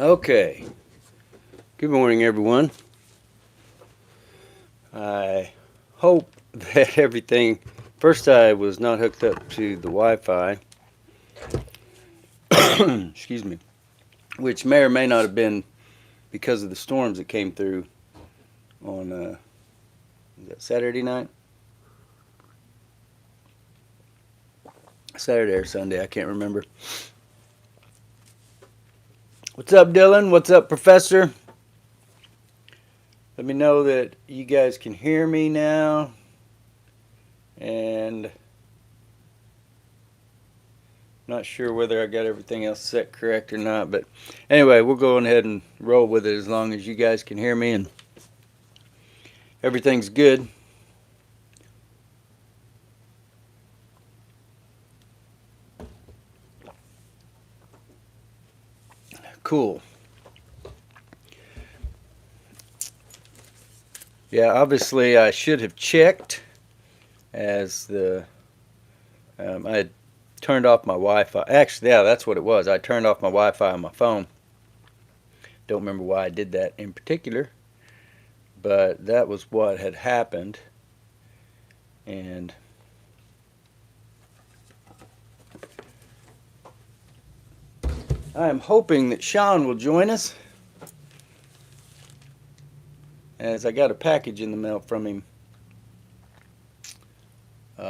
Okay. Good morning, everyone. I hope that everything. First, I was not hooked up to the Wi-Fi. Excuse me. Which may or may not have been because of the storms that came through on is that Saturday night, Saturday or Sunday. I can't remember. What's up, Dylan? What's up, Professor? Let me know that you guys can hear me now. And not sure whether I got everything else set correct or not, but anyway, we'll go ahead and roll with it as long as you guys can hear me and everything's good. Cool. Yeah, obviously I should have checked as I had turned off my Wi-Fi. Actually, yeah, that's what it was. I turned off my Wi-Fi on my phone. Don't remember why I did that in particular, but that was what had happened. And I am hoping that Sean will join us, as I got a package in the mail from him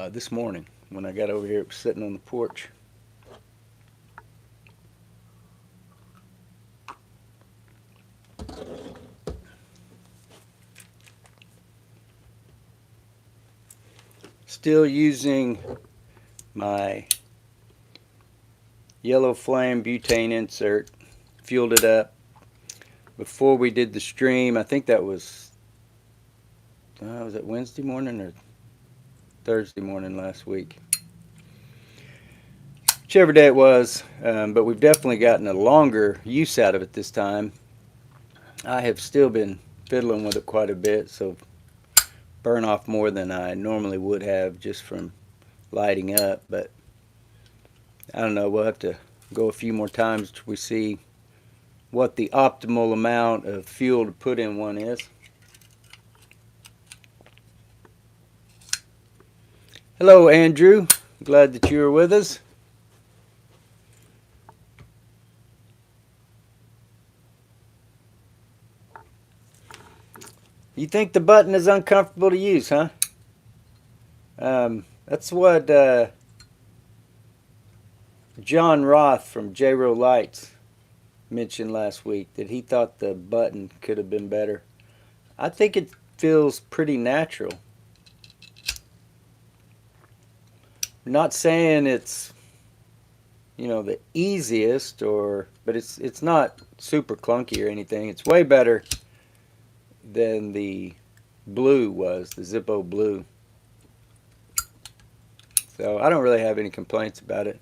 this morning. When I got over here, it was sitting on the porch. Still using my yellow flame butane insert. Fueled it up before we did the stream. I think that was it Wednesday morning or Thursday morning last week? Whichever day it was, but we've definitely gotten a longer use out of it this time. I have still been fiddling with it quite a bit, so burn off more than I normally would have just from lighting up, but I don't know, we'll have to go a few more times till we see what the optimal amount of fuel to put in one is. Hello, Andrew. Glad that you are with us. You think the button is uncomfortable to use, huh? That's what John Roth from J-Row Lights mentioned last week, that he thought the button could have been better. I think it feels pretty natural. I'm not saying it's the easiest, but it's not super clunky or anything. It's way better than the blue was, the Zippo blue. So I don't really have any complaints about it.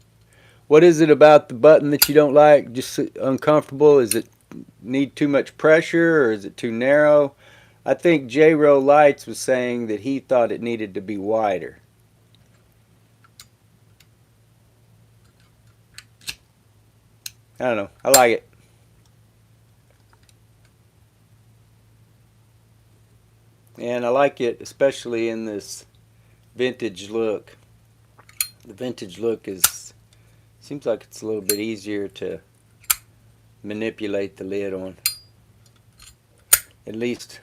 What is it about the button that you don't like? Just uncomfortable? Is it need too much pressure, or is it too narrow? I think J-Row Lights was saying that he thought it needed to be wider. I don't know. I like it. And I like it especially in this vintage look. The vintage look seems like it's a little bit easier to manipulate the lid on. At least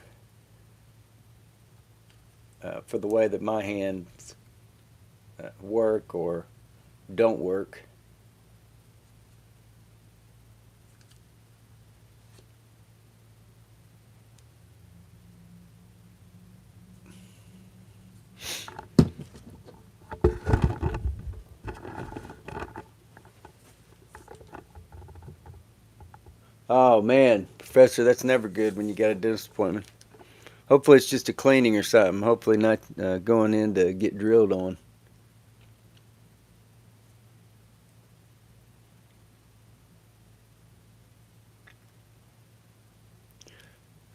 for the way that my hands work or don't work. Oh man, Professor, that's never good when you got a dentist appointment. Hopefully it's just a cleaning or something. Hopefully not going in to get drilled on.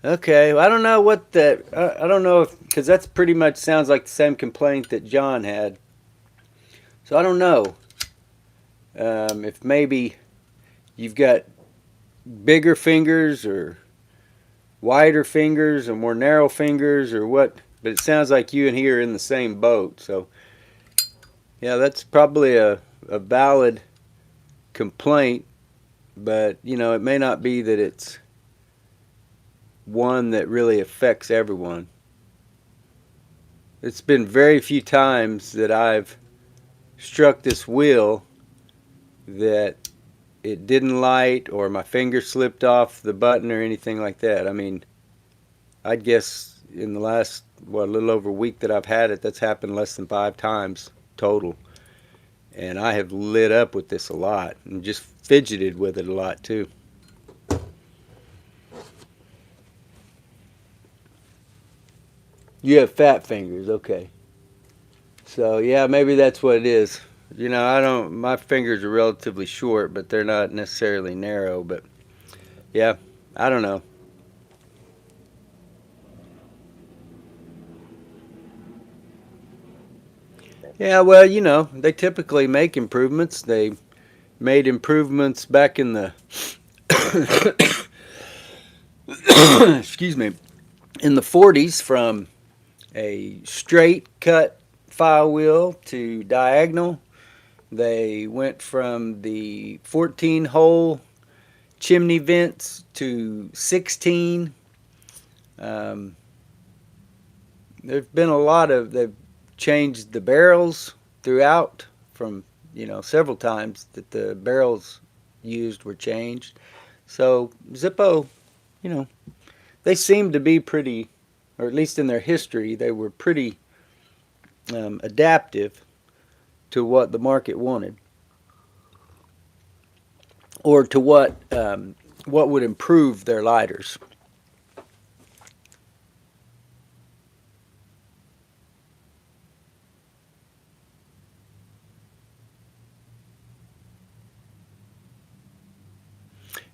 Okay, well, I don't know what that. I don't know if, because that's pretty much sounds like the same complaint that John had. So I don't know if maybe you've got bigger fingers or wider fingers or more narrow fingers or what? But it sounds like you and he are in the same boat. So yeah, that's probably a valid complaint, but it may not be that it's one that really affects everyone. It's been very few times that I've struck this wheel that it didn't light or my finger slipped off the button or anything like that. I mean, I'd guess in the last, a little over a week that I've had it, that's happened less than 5 times total. And I have lit up with this a lot and just fidgeted with it a lot too. You have fat fingers, okay. So yeah, maybe that's what it is. I don't. My fingers are relatively short, but they're not necessarily narrow. But yeah, I don't know. Yeah, well, they typically make improvements. They made improvements back in the excuse me, in the 40s from a straight cut file wheel to diagonal. They went from the 14 hole chimney vents to 16. Um, there's been a lot of, they've changed the barrels throughout from, several times that the barrels used were changed. So Zippo, you know, they seem to be pretty, or at least in their history, they were pretty adaptive to what the market wanted, or to what would improve their lighters.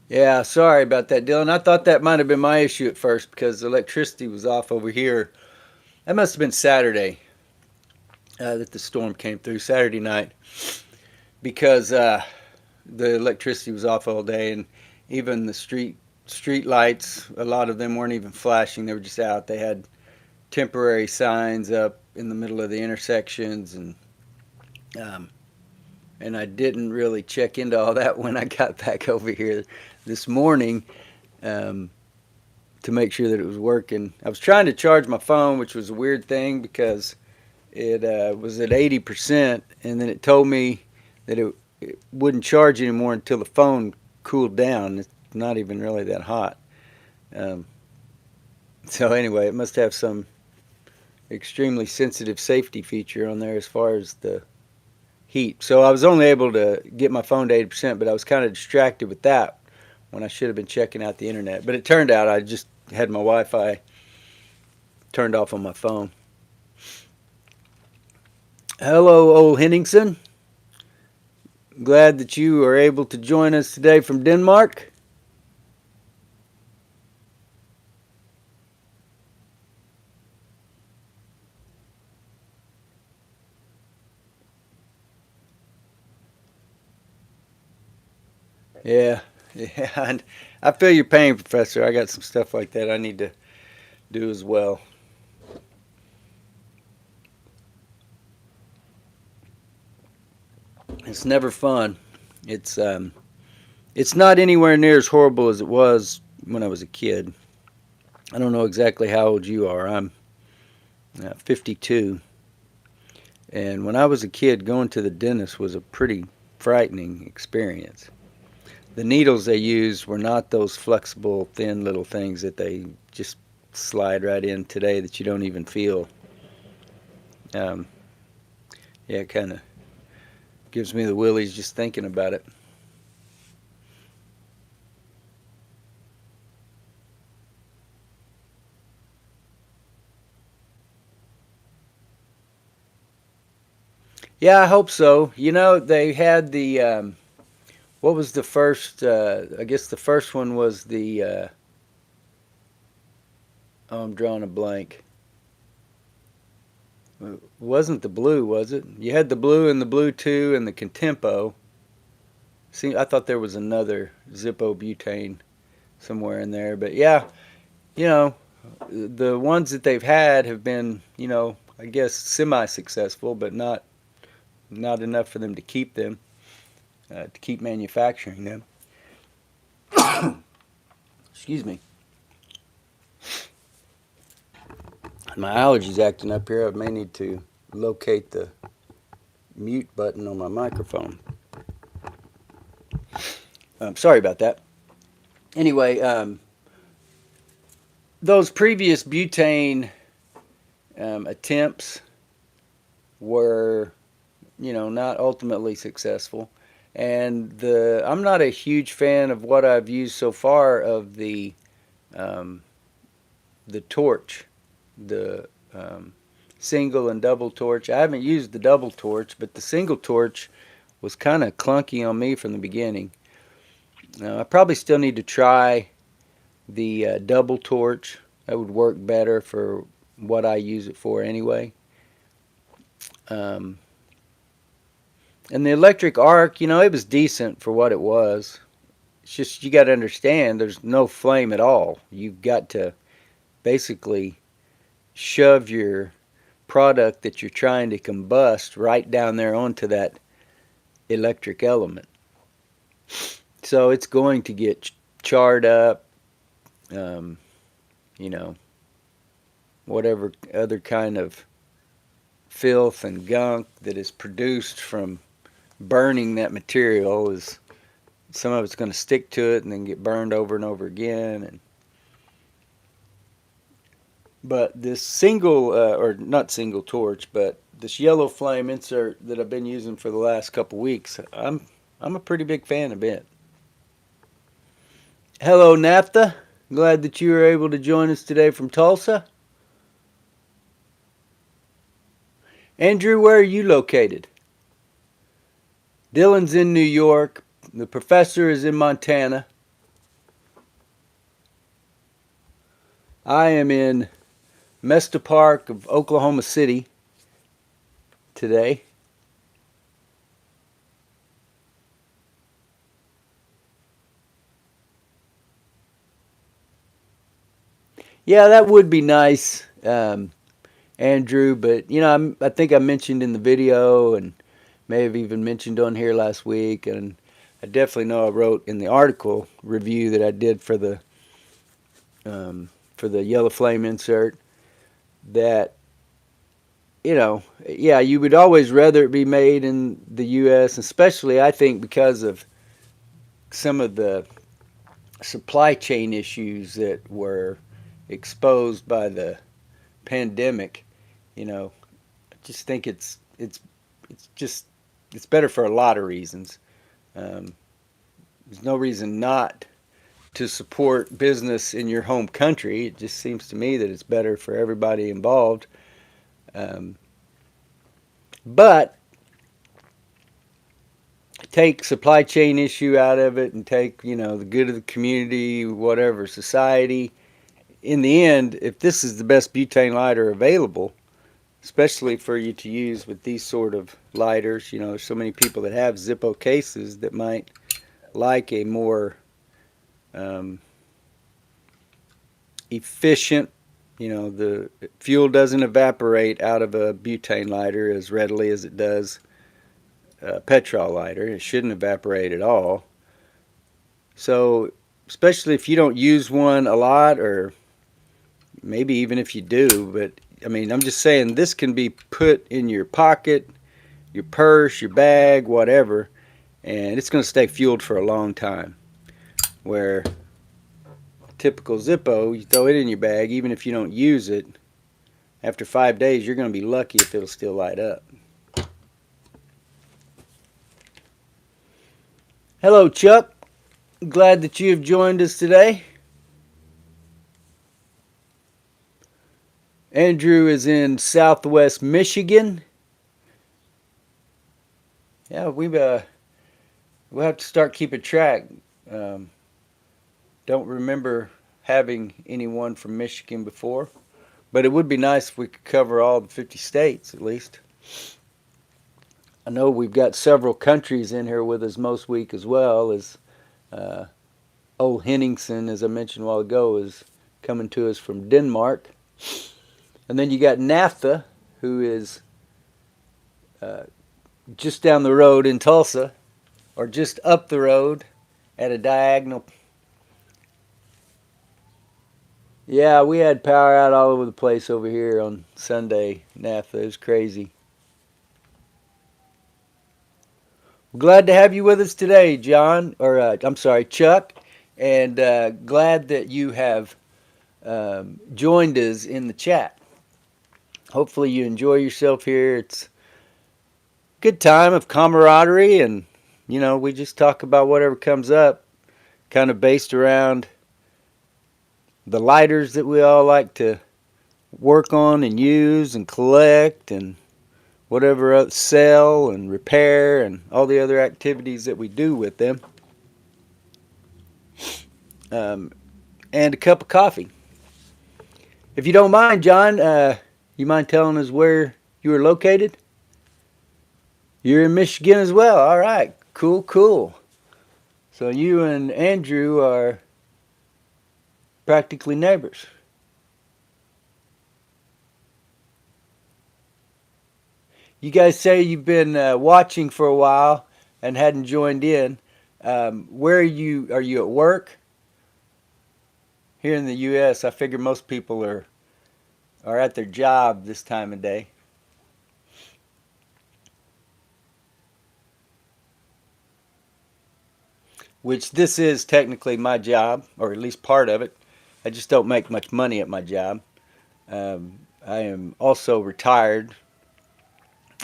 Yeah, sorry about that, Dylan. I thought that might have been my issue at first because the electricity was off over here. That must have been Saturday that the storm came through, Saturday night, because the electricity was off all day, and even the street lights, a lot of them weren't even flashing. They were just out. They had temporary signs up in the middle of the intersections, um, and I didn't really check into all that when I got back over here this morning um, to make sure that it was working. I was trying to charge my phone, which was a weird thing because it was at 80%, and then it told me that it wouldn't charge anymore until the phone cooled down. It's not even really that hot. Um, so anyway, it must have some extremely sensitive safety feature on there as far as the heat. So I was only able to get my phone to 80%, but I was kind of distracted with that when I should have been checking out the internet. But it turned out I just had my Wi-Fi turned off on my phone. Hello, old Henningsen. Glad that you are able to join us today from Denmark. Yeah, yeah. And I feel your pain, Professor. I got some stuff like that I need to do as well. It's never fun. It's um, it's not anywhere near as horrible as it was when I was a kid. I don't know exactly how old you are. I'm 52, and when I was a kid, going to the dentist was a pretty frightening experience. The needles they used were not those flexible, thin little things that they just slide right in today that you don't even feel. Um, yeah, it kind of gives me the willies just thinking about it. Yeah, I hope so. They had what was the first? I guess the first one was oh, I'm drawing a blank. It wasn't the blue, was it? You had the blue and the blue 2 and the Contempo. See, I thought there was another Zippo butane somewhere in there, but yeah, you know, the ones that they've had have been, I guess semi-successful, but not enough for them to keep them, to keep manufacturing them. Excuse me. My allergies acting up here. I may need to locate the mute button on my microphone. Sorry about that. Anyway, those previous butane attempts were, not ultimately successful. And I'm not a huge fan of what I've used so far of um, the torch, the single and double torch. I haven't used the double torch, but the single torch was kind of clunky on me from the beginning. I probably still need to try the double torch. That would work better for what I use it for anyway. Um, and the electric arc, it was decent for what it was. It's just you got to understand there's no flame at all. You've got to basically shove your product that you're trying to combust right down there onto that electric element. So it's going to get charred up, um, you know, whatever other kind of filth and gunk that is produced from burning that material is some of it's going to stick to it and then get burned over and over again. But this single, or not single torch, but this yellow flame insert that I've been using for the last couple weeks, I'm a pretty big fan of it. Hello, Naphtha. Glad that you were able to join us today from Tulsa. Andrew, where are you located? Dylan's in New York. The professor is in Montana. I am in Mesta Park of Oklahoma City today. Yeah, that would be nice, Andrew. But I think I mentioned in the video, and may have even mentioned on here last week, and I definitely know I wrote in the article review that I did for the yellow flame insert that yeah, you would always rather it be made in the U.S., especially I think because of some of the supply chain issues that were exposed by the pandemic. I just think it's better for a lot of reasons. Um, there's no reason not to support business in your home country. It just seems to me that it's better for everybody involved. Um, but take supply chain issue out of it and take the good of the community, whatever, society. In the end, if this is the best butane lighter available, especially for you to use with these sort of lighters, there's so many people that have Zippo cases that might like a more um, efficient, the fuel doesn't evaporate out of a butane lighter as readily as it does a petrol lighter. It shouldn't evaporate at all. So, especially if you don't use one a lot, or maybe even if you do, but I mean, I'm just saying this can be put in your pocket, your purse, your bag, whatever, and it's going to stay fueled for a long time. Where typical Zippo, you throw it in your bag, even if you don't use it, after 5 days, you're going to be lucky if it'll still light up. Hello, Chuck. Glad that you have joined us today. Andrew is in Southwest Michigan. Yeah, we'll have to start keeping track. Um, don't remember having anyone from Michigan before, but it would be nice if we could cover all the 50 states at least. I know we've got several countries in here with us most week as well as uh, old Henningsen, as I mentioned a while ago, is coming to us from Denmark. And then you got Naphtha, who is uh, just down the road in Tulsa, or just up the road at a diagonal. Yeah, we had power out all over the place over here on Sunday. Naphtha, it was crazy. Glad to have you with us today, John, or I'm sorry, Chuck, and glad that you have joined us in the chat. Hopefully, you enjoy yourself here. It's a good time of camaraderie, and we just talk about whatever comes up, kind of based around the lighters that we all like to work on and use and collect, and whatever else, sell and repair, and all the other activities that we do with them. Um, and a cup of coffee. If you don't mind, John, you mind telling us where you are located? You're in Michigan as well. All right. Cool, cool. So you and Andrew are practically neighbors. You guys say you've been watching for a while and hadn't joined in. Where are you? Are you at work? Here in the U.S., I figure most people are at their job this time of day. Which this is technically my job, or at least part of it. I just don't make much money at my job. I am also retired,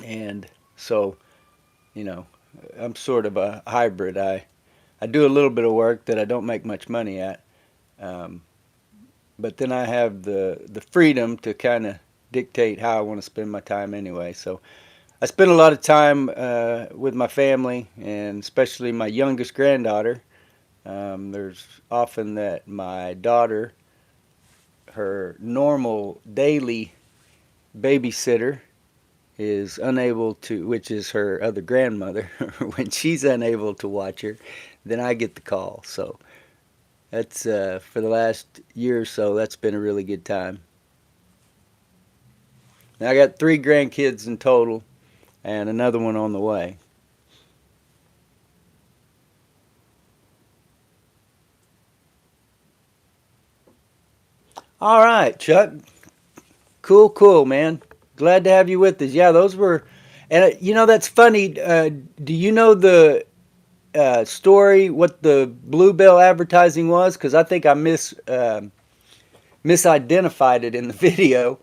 and so you know, I'm sort of a hybrid. I do a little bit of work that I don't make much money at, um, but then I have the freedom to kind of dictate how I want to spend my time anyway. So I spend a lot of time with my family, and especially my youngest granddaughter. There's often that my daughter, her normal daily babysitter, is unable to, which is her other grandmother, when she's unable to watch her, then I get the call. So that's for the last year or so, that's been a really good time. Now I got 3 grandkids in total, and another one on the way. All right, Chuck. Cool, cool, man. Glad to have you with us. Yeah, those were, and that's funny. Do you know the story what the Bluebell advertising was? Because I think I misidentified it in the video.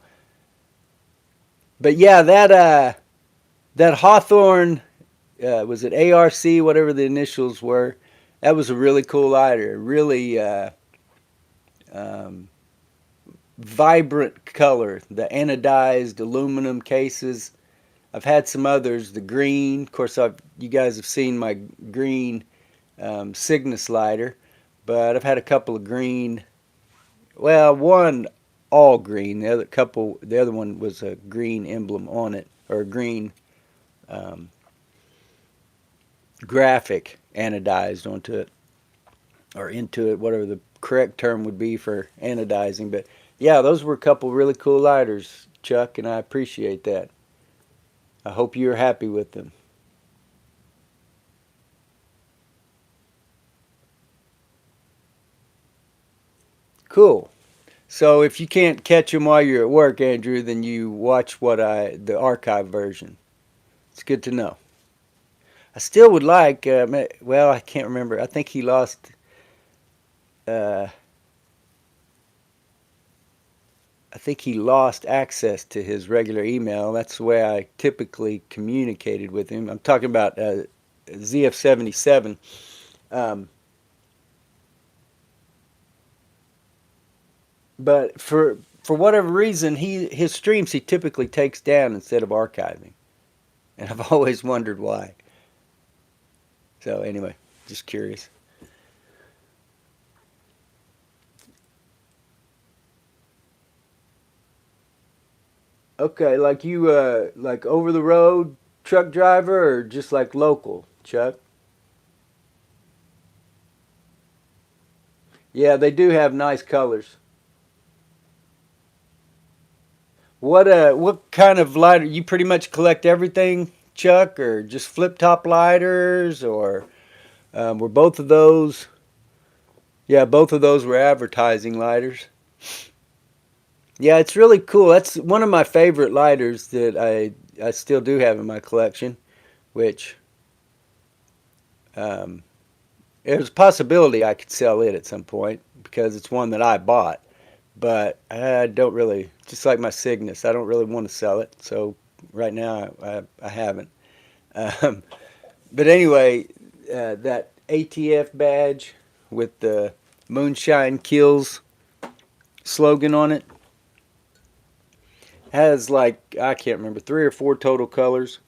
But yeah, that Hawthorne, was it ARC, whatever the initials were? That was a really cool lighter. Really um, vibrant color. The anodized aluminum cases. I've had some others. The green, of course, you guys have seen my green Cygnus lighter, but I've had a couple of green. Well, one all green. The other one was a green emblem on it, or a green um, graphic anodized onto it, or into it, whatever the correct term would be for anodizing. But yeah, those were a couple really cool lighters, Chuck, and I appreciate that. I hope you're happy with them. Cool. So if you can't catch them while you're at work, Andrew, then you watch the archive version. It's good to know. I still would like. Well, I can't remember. I think he lost. Uh, I think he lost access to his regular email. That's the way I typically communicated with him. I'm talking about ZF77. Um, but for whatever reason, his streams he typically takes down instead of archiving, and I've always wondered why. So anyway, just curious. Okay, like you like over the road. truck driver or just like local, Chuck? Yeah, they do have nice colors. What kind of lighter? You pretty much collect everything, Chuck, or just flip top lighters, or were both of those? Yeah, both of those were advertising lighters. Yeah, it's really cool. That's one of my favorite lighters that I still do have in my collection, which um, there's a possibility I could sell it at some point because it's one that I bought. But I don't really, just like my Cygnus, I don't really want to sell it. So right now I haven't. Um, but anyway, that ATF badge with the Moonshine Kills slogan on it has like, I can't remember, three or four total colors.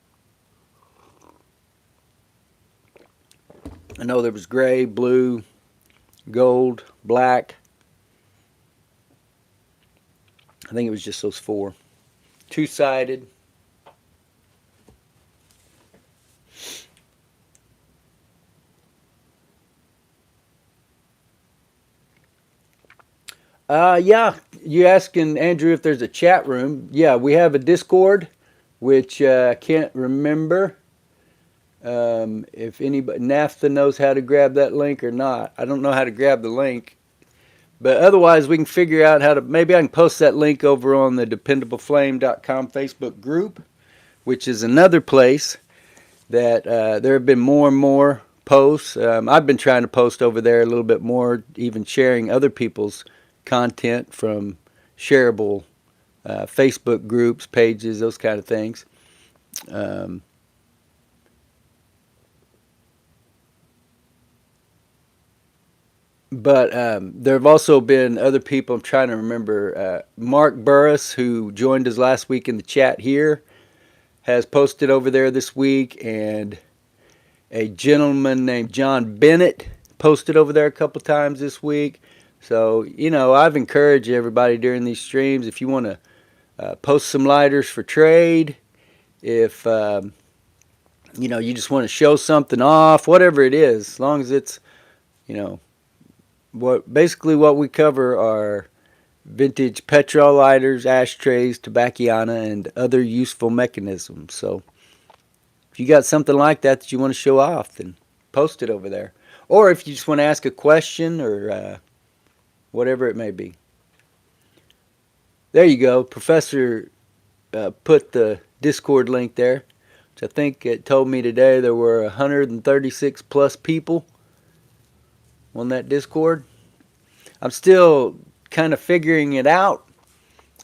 I know there was gray, blue, gold, black. I think it was just those four. Two sided. Yeah, you asking Andrew if there's a chat room? Yeah, we have a Discord, which I can't remember if anybody NAFTA knows how to grab that link or not. I don't know how to grab the link, but otherwise we can figure out how to. Maybe I can post that link over on the DependableFlame.com Facebook group, which is another place that there have been more and more posts. I've been trying to post over there a little bit more, even sharing other people's content from shareable Facebook groups, pages, those kind of things. Um, but there have also been other people. I'm trying to remember. Mark Burris, who joined us last week in the chat here, has posted over there this week, and a gentleman named John Bennett posted over there a couple times this week. So, I've encouraged everybody during these streams, if you want to post some lighters for trade, if, you just want to show something off, whatever it is, as long as it's, you know, basically what we cover are vintage petrol lighters, ashtrays, tobacciana, and other useful mechanisms. So, if you got something like that you want to show off, then post it over there. Or if you just want to ask a question or whatever it may be. There you go. Professor put the Discord link there, which I think it told me today there were 136 plus people on that Discord. I'm still kind of figuring it out.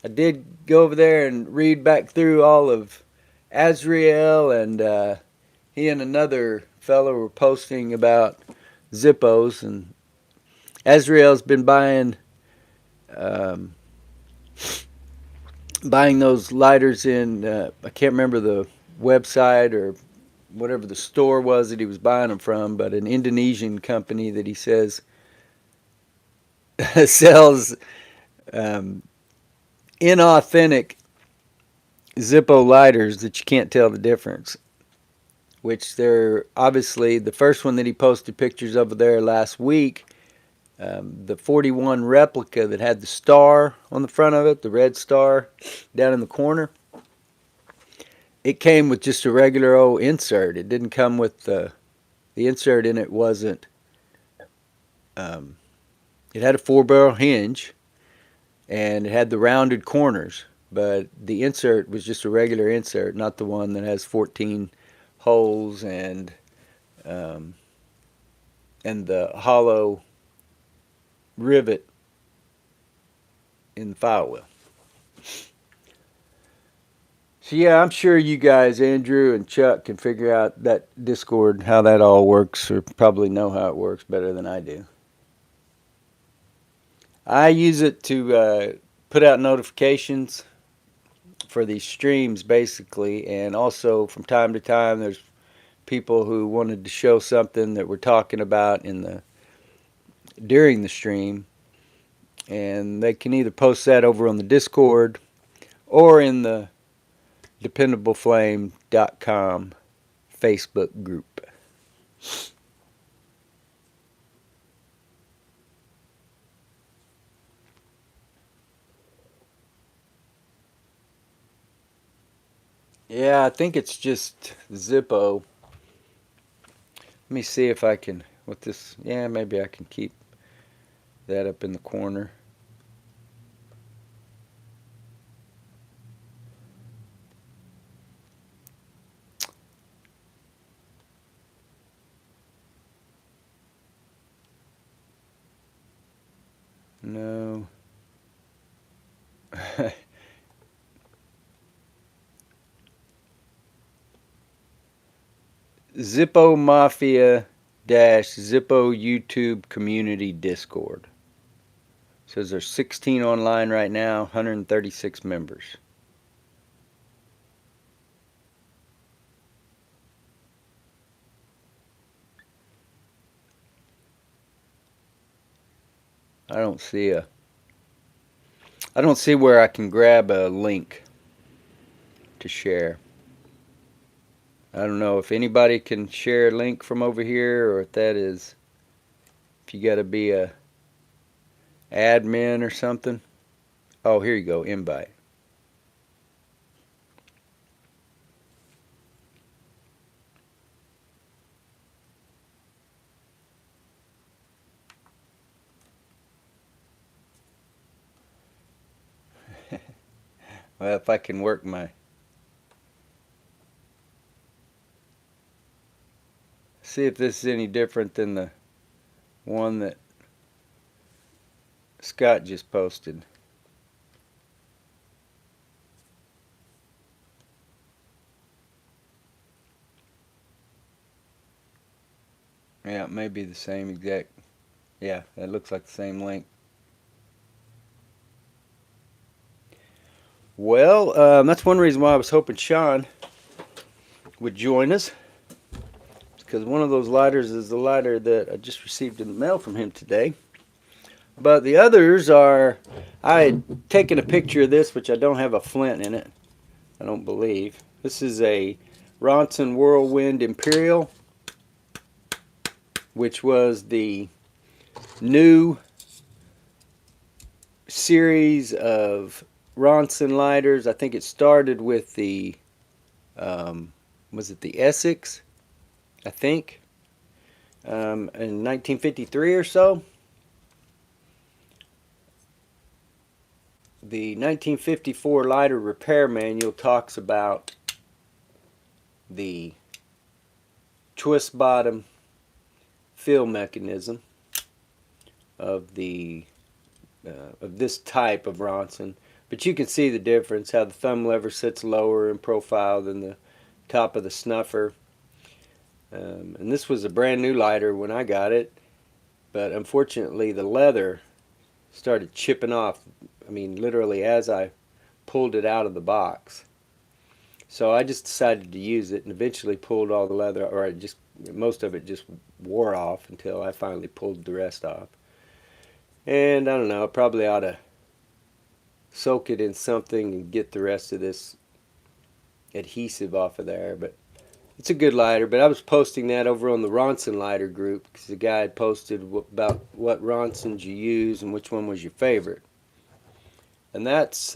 I did go over there and read back through all of Azrael, and he and another fellow were posting about Zippos, and Azrael's been um, buying those lighters in, I can't remember the website or whatever the store was that he was buying them from, but an Indonesian company that he says sells um, inauthentic Zippo lighters that you can't tell the difference. Which they're obviously the first one that he posted pictures of there last week. The 41 replica that had the star on the front of it, the red star down in the corner. It came with just a regular old insert. It didn't come with the insert in it wasn't. It had a 4-barrel hinge, and it had the rounded corners, but the insert was just a regular insert, not the one that has 14 holes um, and the hollow rivet in the file wheel. So yeah, I'm sure you guys, Andrew and Chuck, can figure out that Discord, how that all works, or probably know how it works better than I do. I use it to put out notifications for these streams, basically, and also from time to time, there's people who wanted to show something that we're talking about during the stream, and they can either post that over on the Discord or in the dependableflame.com Facebook group. Yeah, I think it's just Zippo. Let me see if I can, with this, yeah, maybe I can keep that up in the corner. No. Zippo Mafia dash Zippo YouTube community Discord. Says there's 16 online right now, 136 members. I don't see where I can grab a link to share. I don't know if anybody can share a link from over here, or if you got to be a admin or something. Oh, here you go, invite. Well, if I can work my... See if this is any different than the one that Scott just posted. Yeah, it may be the same exact... Yeah, that looks like the same link. Well, that's one reason why I was hoping Sean would join us. Because one of those lighters is the lighter that I just received in the mail from him today. But the others are... I had taken a picture of this, which I don't have a flint in it. I don't believe. This is a Ronson Whirlwind Imperial, which was the new series of Ronson lighters. I think it started with the, was it the Essex? I think, in 1953 or so. The 1954 lighter repair manual talks about the twist bottom fill mechanism of this type of Ronson, but you can see the difference, how the thumb lever sits lower in profile than the top of the snuffer. And this was a brand new lighter when I got it, but unfortunately the leather started chipping off. I mean, literally as I pulled it out of the box. So I just decided to use it, and eventually pulled all the leather, or most of it just wore off until I finally pulled the rest off. And I don't know, I probably ought to soak it in something and get the rest of this adhesive off of there. But it's a good lighter. But I was posting that over on the Ronson lighter group, because the guy had posted about what Ronsons you use and which one was your favorite. And that's,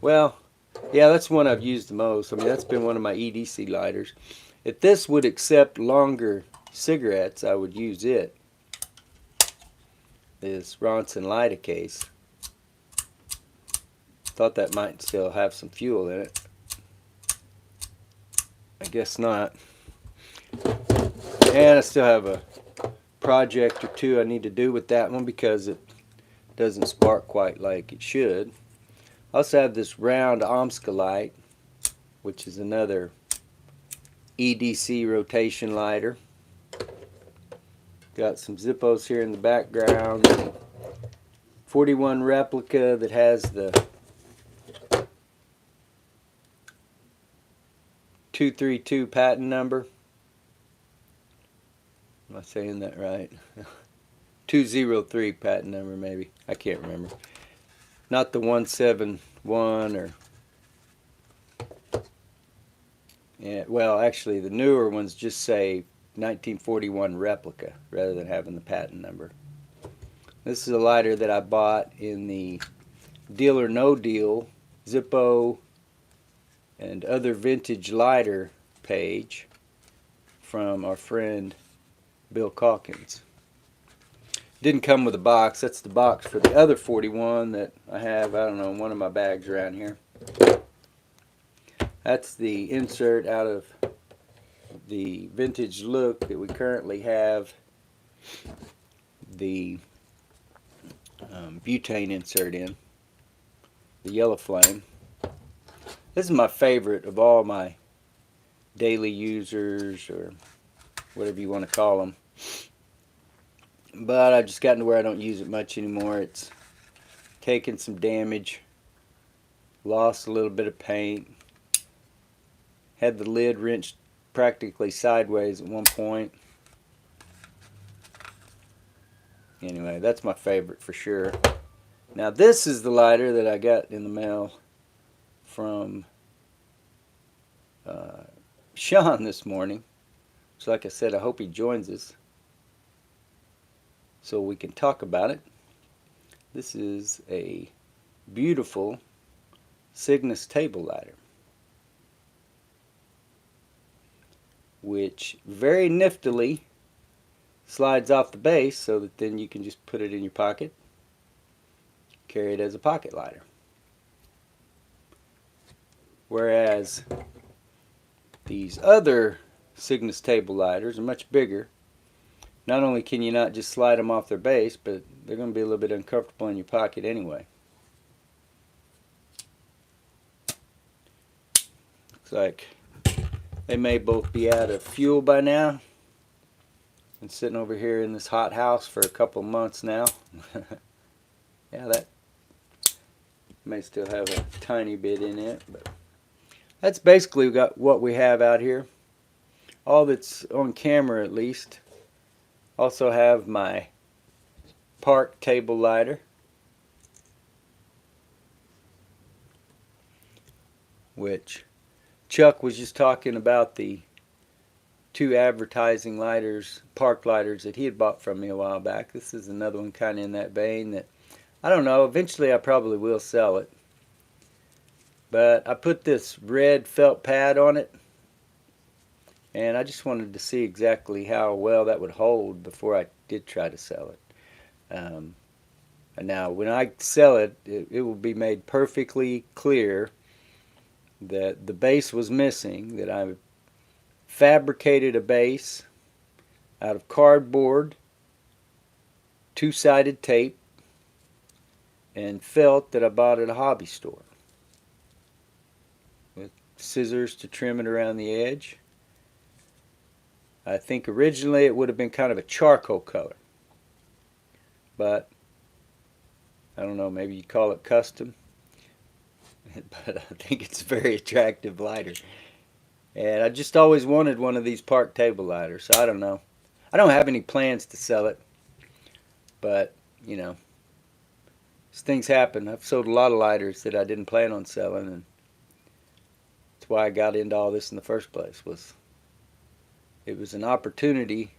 well, yeah, that's one I've used the most. I mean, that's been one of my EDC lighters. If this would accept longer cigarettes, I would use it. This Ronson lighter case. Thought that might still have some fuel in it. I guess not. And I still have a project or two I need to do with that one, because it doesn't spark quite like it should. I also have this round Omska light, which is another EDC rotation lighter. Got some Zippos here in the background. 41 replica that has the 232 patent number. Am I saying that right? 203 patent number, maybe. I can't remember. Not the 171 or Yeah, well, actually, the newer ones just say 1941 replica rather than having the patent number. This is a lighter that I bought in the Deal or No Deal, Zippo, and other vintage lighter page from our friend Bill Calkins. Didn't come with a box. That's the box for the other 41 that I have, I don't know, in one of my bags around here. That's the insert out of the vintage look that we currently have the butane insert in, the yellow flame. This is my favorite of all my daily users, or whatever you want to call them. But I've just gotten to where I don't use it much anymore. It's taken some damage, lost a little bit of paint, had the lid wrenched practically sideways at one point. Anyway, that's my favorite for sure. Now this is the lighter that I got in the mail from Sean this morning. So like I said, I hope he joins us so we can talk about it. This is a beautiful Cygnus table lighter, which very niftily slides off the base so that then you can just put it in your pocket, carry it as a pocket lighter. Whereas these other Cygnus table lighters are much bigger. Not only can you not just slide them off their base, but they're going to be a little bit uncomfortable in your pocket anyway. Looks like they may both be out of fuel by now. Been sitting over here in this hot house for a couple months now. Yeah, that may still have a tiny bit in it, but that's basically what we have out here. All that's on camera, at least. Also have my park table lighter, which Chuck was just talking about, the two advertising lighters, park lighters that he had bought from me a while back. This is another one kind of in that vein that, I don't know, eventually I probably will sell it. But I put this red felt pad on it, and I just wanted to see exactly how well that would hold before I did try to sell it. And now when I sell it, it will be made perfectly clear that the base was missing, that I fabricated a base out of cardboard, two-sided tape, and felt that I bought at a hobby store, with scissors to trim it around the edge. I think originally it would have been kind of a charcoal color, but I don't know, maybe you'd call it custom. But I think it's a very attractive lighter. And I just always wanted one of these park table lighters, so I don't know. I don't have any plans to sell it, but, you know, as things happen. I've sold a lot of lighters that I didn't plan on selling, and that's why I got into all this in the first place. It was an opportunity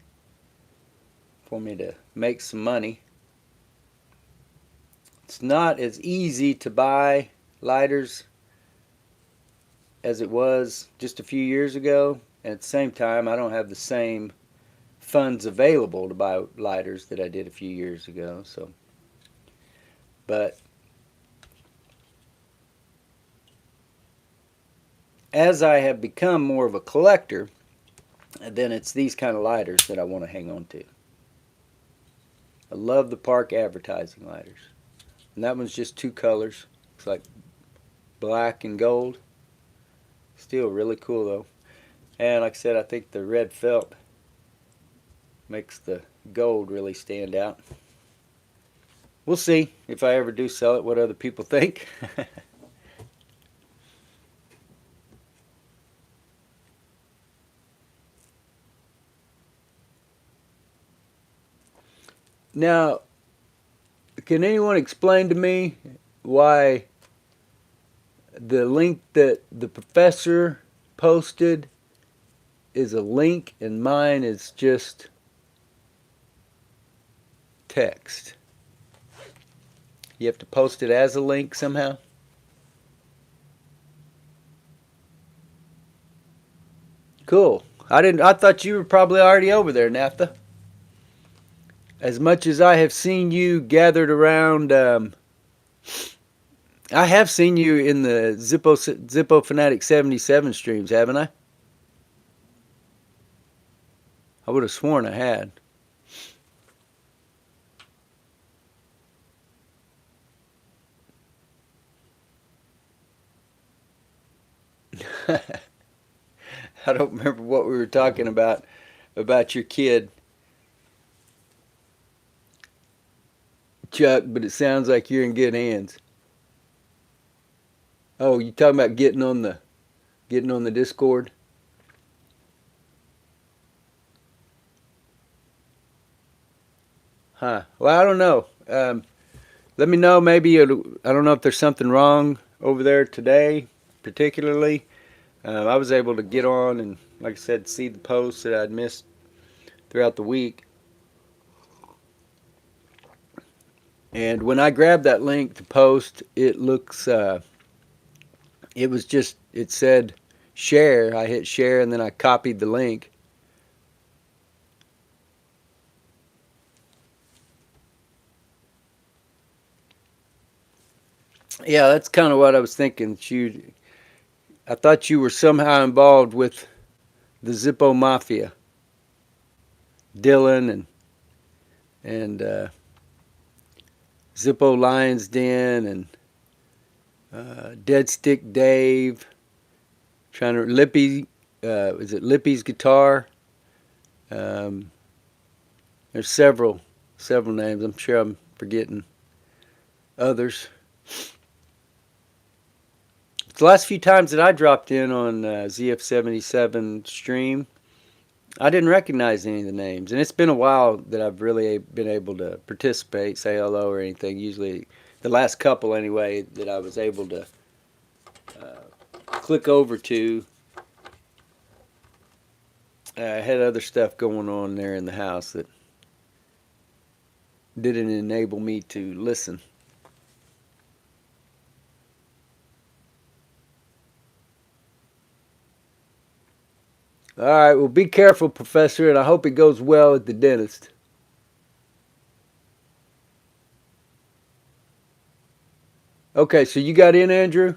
for me to make some money. It's not as easy to buy lighters as it was just a few years ago, and at the same time I don't have the same funds available to buy lighters that I did a few years ago. So, but as I have become more of a collector, then it's these kind of lighters that I want to hang on to. I love the park advertising lighters, and that one's just two colors. It's like black and gold. Still really cool though. And like I said, I think the red felt makes the gold really stand out. We'll see if I ever do sell it, what other people think. Now, can anyone explain to me why the link that the professor posted is a link and mine is just text. You have to post it as a link somehow? Cool. I thought you were probably already over there, Naphtha. As much as I have seen you gathered around, I have seen you in the Zippo Fanatic 77 streams, haven't I? I would have sworn I had. I don't remember what we were talking about your kid, Chuck, but it sounds like you're in good hands. Oh, you talking about getting on the Discord? Huh. Well, I don't know. Let me know. Maybe I don't know if there's something wrong over there today, particularly. I was able to get on and, like I said, see the posts that I'd missed throughout the week. And when I grabbed that link to post, it looks. It said share. I hit share and then I copied the link. Yeah, that's kind of what I was thinking. I thought you were somehow involved with the Zippo Mafia, Dylan and Zippo Lions Den and Dead Stick Dave. Trying to Lippy, is it Lippy's guitar? Um, there's several names. I'm sure I'm forgetting others. The last few times that I dropped in on ZF77 stream, I didn't recognize any of the names, and it's been a while that I've really been able to participate, say hello or anything. Usually, the last couple anyway that I was able to click over to. I had other stuff going on there in the house that didn't enable me to listen. All right, well, be careful, Professor, and I hope it goes well at the dentist. Okay, so you got in, Andrew?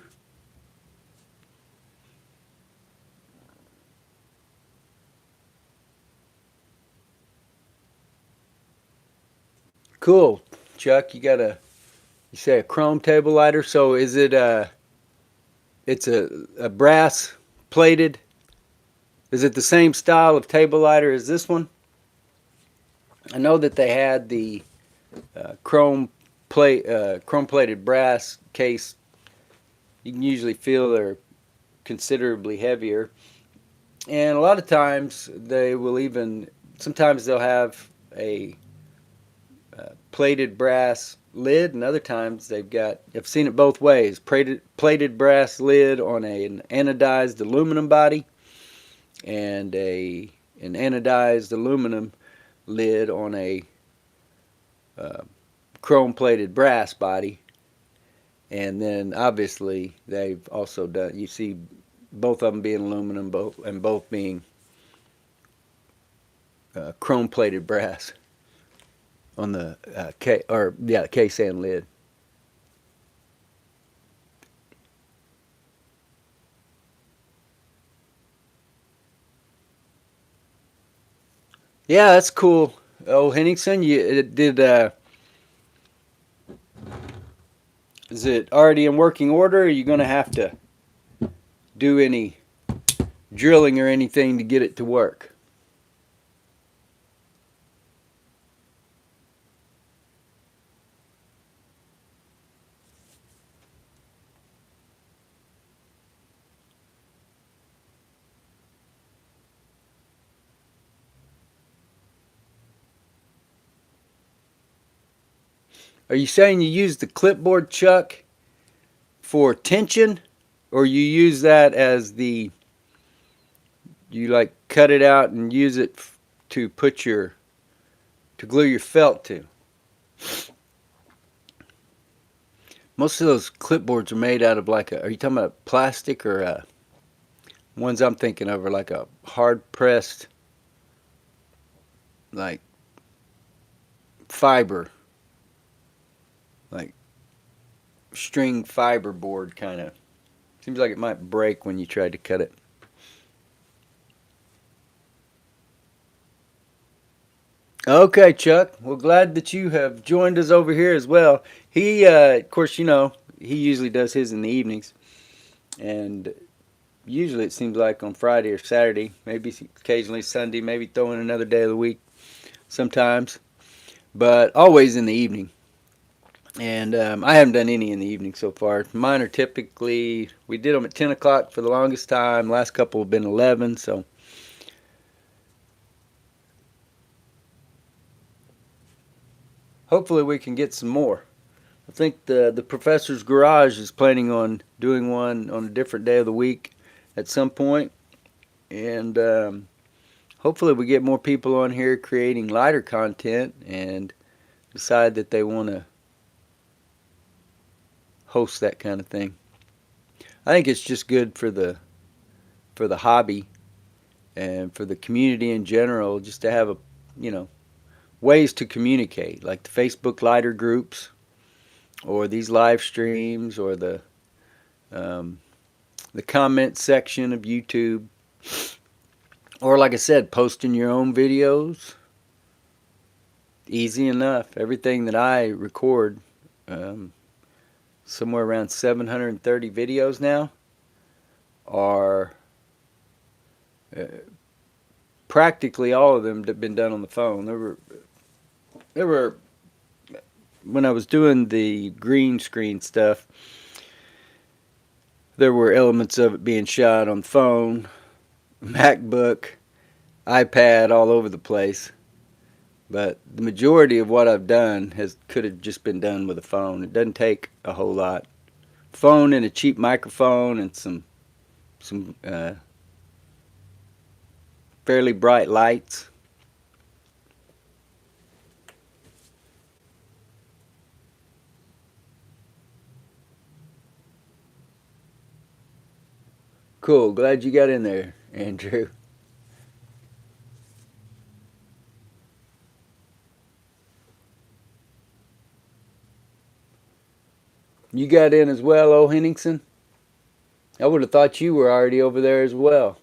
Cool. Chuck, you say a chrome table lighter, so is it it's a brass plated? Is it the same style of table lighter as this one? I know that they had the chrome plated brass case. You can usually feel they're considerably heavier, and a lot of times sometimes they'll have a plated brass lid, and other times I've seen it both ways, plated brass lid on an anodized aluminum body and an anodized aluminum lid on a chrome plated brass body. And then obviously they've also done, you see both of them being aluminum, both being chrome plated brass on the case and lid. Yeah, that's cool. Oh, Henningsen, is it already in working order? Or are you going to have to do any drilling or anything to get it to work? Are you saying you use the clipboard, Chuck, for tension, or you use that as the you like cut it out and use it to put to glue your felt to. Most of those clipboards are made out of like are you talking about plastic or ones I'm thinking of are like a hard pressed like fiber, like string fiber board kind of. Seems like it might break when you try to cut it. Okay, Chuck. Well, glad that you have joined us over here as well. He, of course, he usually does his in the evenings, and usually it seems like on Friday or Saturday, maybe occasionally Sunday, maybe throw in another day of the week sometimes, but always in the evening. And I haven't done any in the evening so far. Mine are typically, we did them at 10 o'clock for the longest time. Last couple have been 11, so hopefully we can get some more. I think the professor's garage is planning on doing one on a different day of the week at some point, and hopefully we get more people on here creating lighter content and decide that they want to host that kind of thing. I think it's just good for the hobby and for the community in general, just to have ways to communicate, like the Facebook lighter groups or these live streams or um, the comment section of YouTube, or like I said, posting your own videos. Easy enough. Everything that I record, um, somewhere around 730 videos now, are practically all of them have been done on the phone. There were when I was doing the green screen stuff, there were elements of it being shot on phone, MacBook, iPad, all over the place. But the majority of what I've done could have just been done with a phone. It doesn't take a whole lot. Phone and a cheap microphone and some fairly bright lights. Cool. Glad you got in there, Andrew. You got in as well, O. Henningsen? I would have thought you were already over there as well.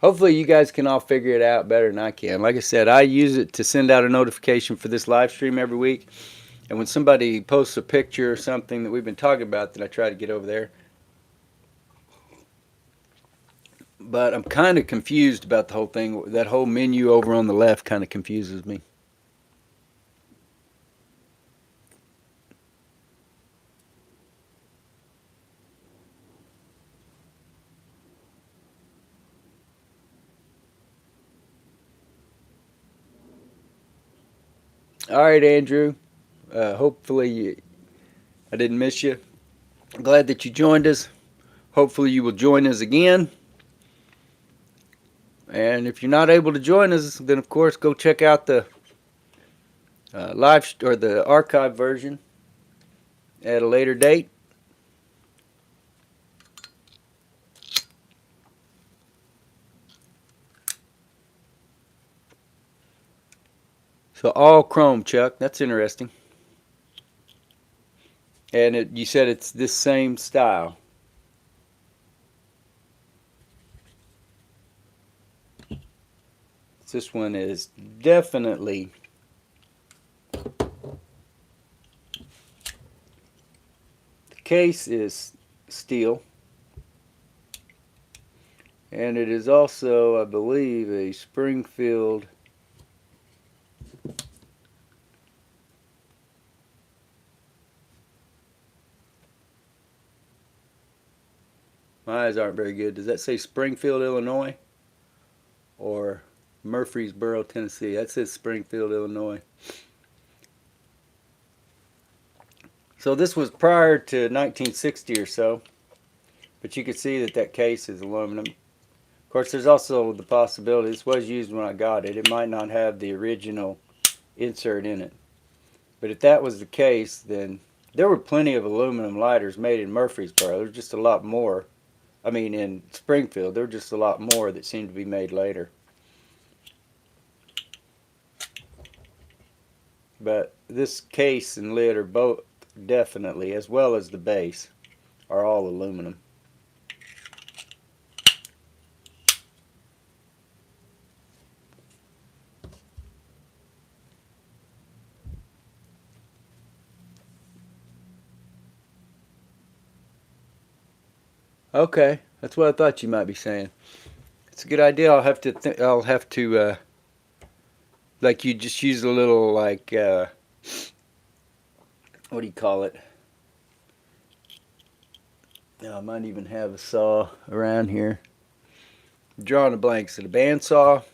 Hopefully you guys can all figure it out better than I can. Like I said, I use it to send out a notification for this live stream every week. And when somebody posts a picture or something that we've been talking about, then I try to get over there. But I'm kind of confused about the whole thing. That whole menu over on the left kind of confuses me. All right, Andrew. Hopefully I didn't miss you. I'm glad that you joined us. Hopefully you will join us again. And if you're not able to join us, then of course go check out the live or the archive version at a later date. So all chrome, Chuck. That's interesting. And you said it's this same style. This one is definitely the case is steel, and it is also, I believe, a Springfield my eyes aren't very good. Does that say Springfield, Illinois, or Murfreesboro, Tennessee? That says Springfield, Illinois. So this was prior to 1960 or so, but you can see that case is aluminum. Of course, there's also the possibility this was used when I got it. It might not have the original insert in it. But if that was the case, then there were plenty of aluminum lighters made in Murfreesboro. There's just a lot more. I mean, in Springfield, there were just a lot more that seemed to be made later. But this case and lid are both definitely, as well as the base, are all aluminum. Okay, that's what I thought you might be saying. It's a good idea. I'll have to like you just use a little like what do you call it? No, I might even have a saw around here. I'm drawing a blank. Is it a bandsaw?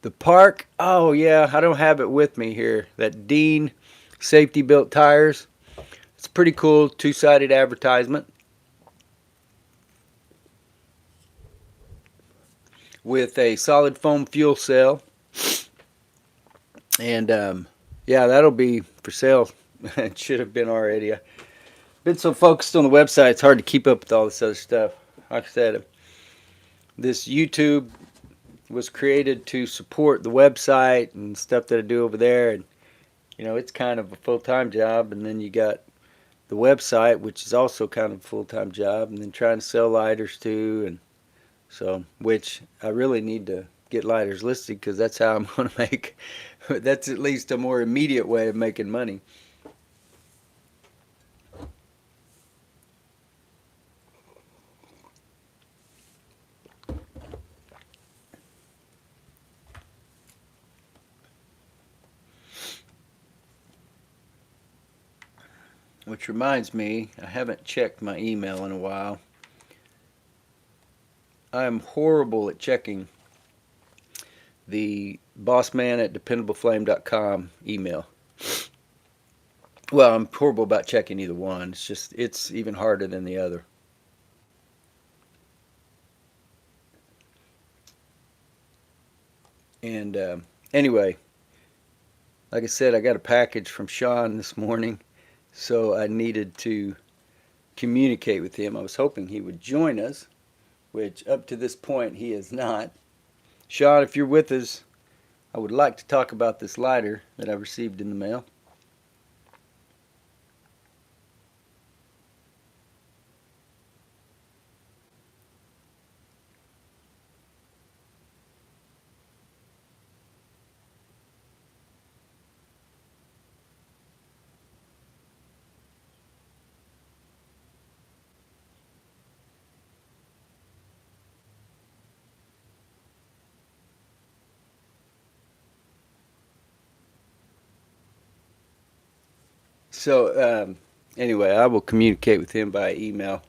The Park. Oh yeah, I don't have it with me here. That Dean safety built tires. It's a pretty cool two-sided advertisement with a solid foam fuel cell, and yeah, that'll be for sale. It should have been already. I've been so focused on the website, it's hard to keep up with all this other stuff. Like I said, this YouTube was created to support the website and stuff that I do over there, and it's kind of a full-time job, and then you got the website, which is also kind of a full-time job, and then trying to sell lighters too, and so which I really need to get lighters listed because that's how I'm going to make. That's at least a more immediate way of making money. Which reminds me, I haven't checked my email in a while. I'm horrible at checking the bossman at dependableflame.com email. Well, I'm horrible about checking either one. It's even harder than the other. And anyway, like I said, I got a package from Sean this morning, so I needed to communicate with him. I was hoping he would join us, which up to this point he is not. Sean, if you're with us, I would like to talk about this lighter that I received in the mail. So anyway, I will communicate with him by email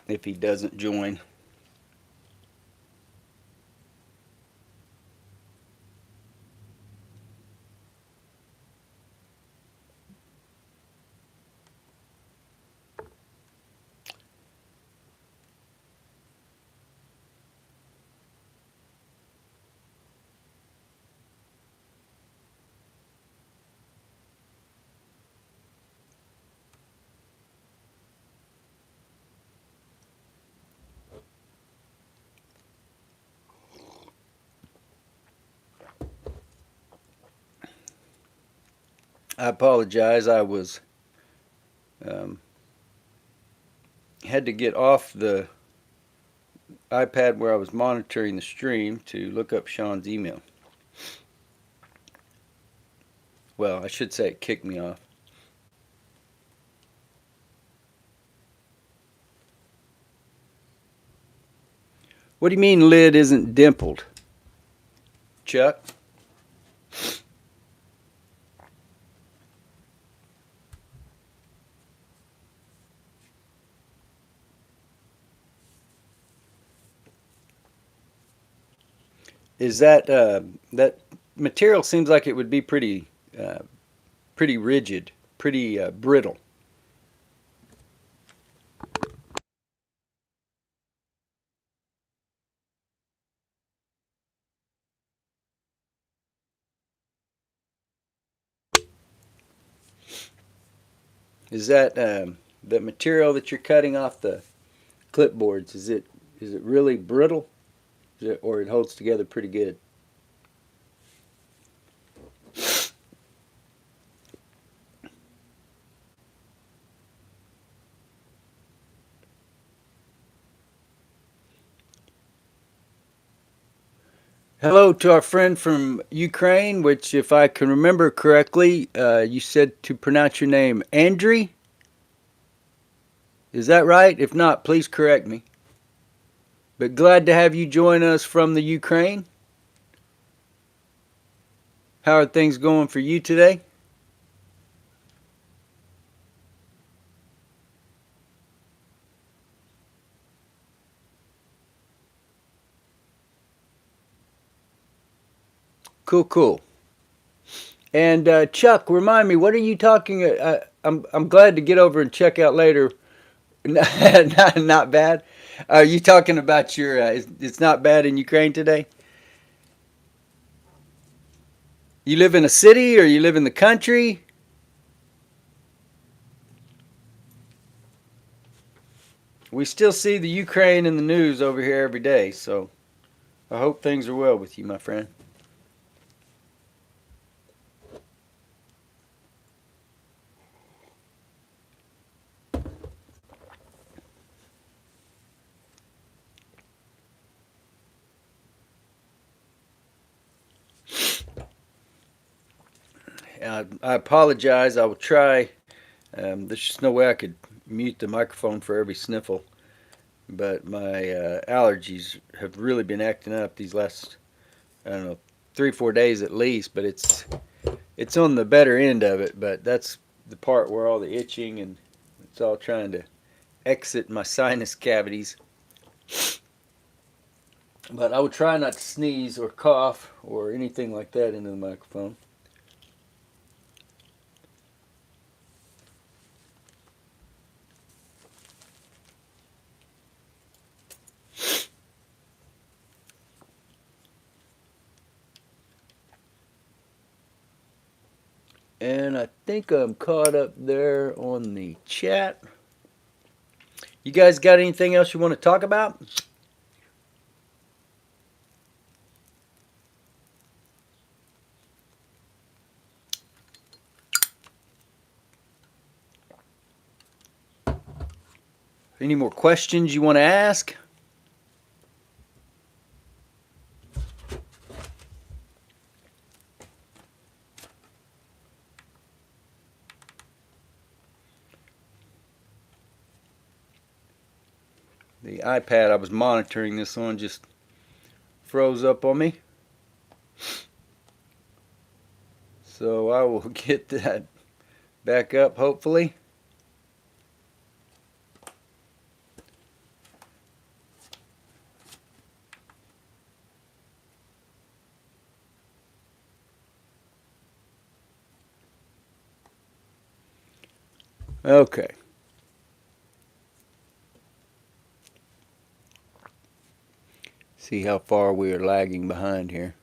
if he doesn't join. I apologize. I was um, had to get off the iPad where I was monitoring the stream to look up Sean's email. Well, I should say it kicked me off. What do you mean lid isn't dimpled, Chuck? Is that material seems like it would be pretty uh, pretty rigid, pretty brittle. Is that the material that you're cutting off the clipboards? Is it really brittle, or it holds together pretty good? Hello to our friend from Ukraine, which, if I can remember correctly, you said to pronounce your name Andriy. Is that right? If not, please correct me. But glad to have you join us from the Ukraine. How are things going for you today? Cool, cool. And Chuck, remind me, what are you talking? I'm glad to get over and check out later. Not bad. Are you talking about your? It's not bad in Ukraine today. You live in a city, or you live in the country? We still see the Ukraine in the news over here every day, so I hope things are well with you, my friend. I apologize. I will try. There's just no way I could mute the microphone for every sniffle, but my allergies have really been acting up these last, I don't know, 3 or 4 days at least. But it's on the better end of it. But that's the part where all the itching and it's all trying to exit my sinus cavities. But I would try not to sneeze or cough or anything like that into the microphone. And I think I'm caught up there on the chat. You guys got anything else you want to talk about? Any more questions you want to ask? The iPad I was monitoring this on just froze up on me. So I will get that back up hopefully. Okay. See how far we are lagging behind here.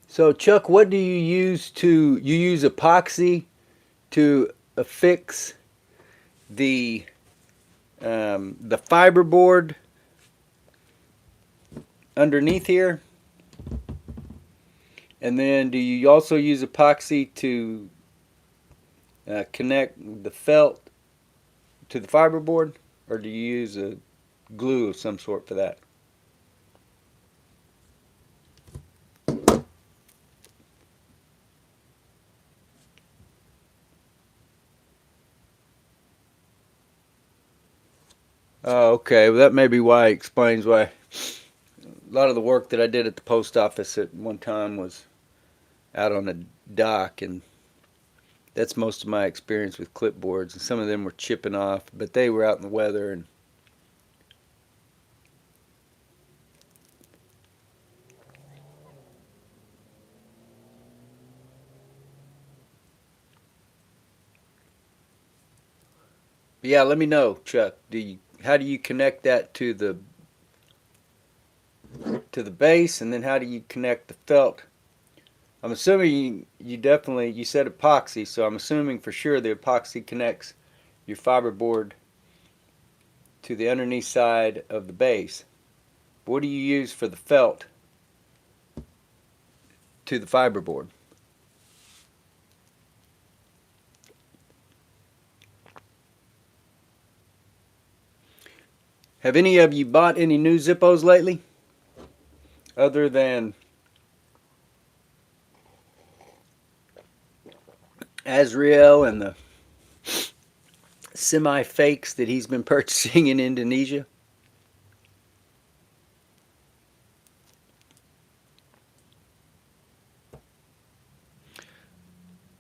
So Chuck, what do you use you use epoxy to affix the fiberboard underneath here? And then do you also use epoxy to connect the felt to the fiberboard, or do you use a glue of some sort for that? Oh, okay. Well, that may be why it explains why a lot of the work that I did at the post office at one time was out on a dock, and that's most of my experience with clipboards. And some of them were chipping off, but they were out in the weather. And yeah, let me know, Chuck. How do you connect that to the base, and then how do you connect the felt? I'm assuming you said epoxy, so I'm assuming for sure the epoxy connects your fiberboard to the underneath side of the base. What do you use for the felt to the fiberboard? Have any of you bought any new Zippos lately? Other than Azrael and the semi fakes that he's been purchasing in Indonesia?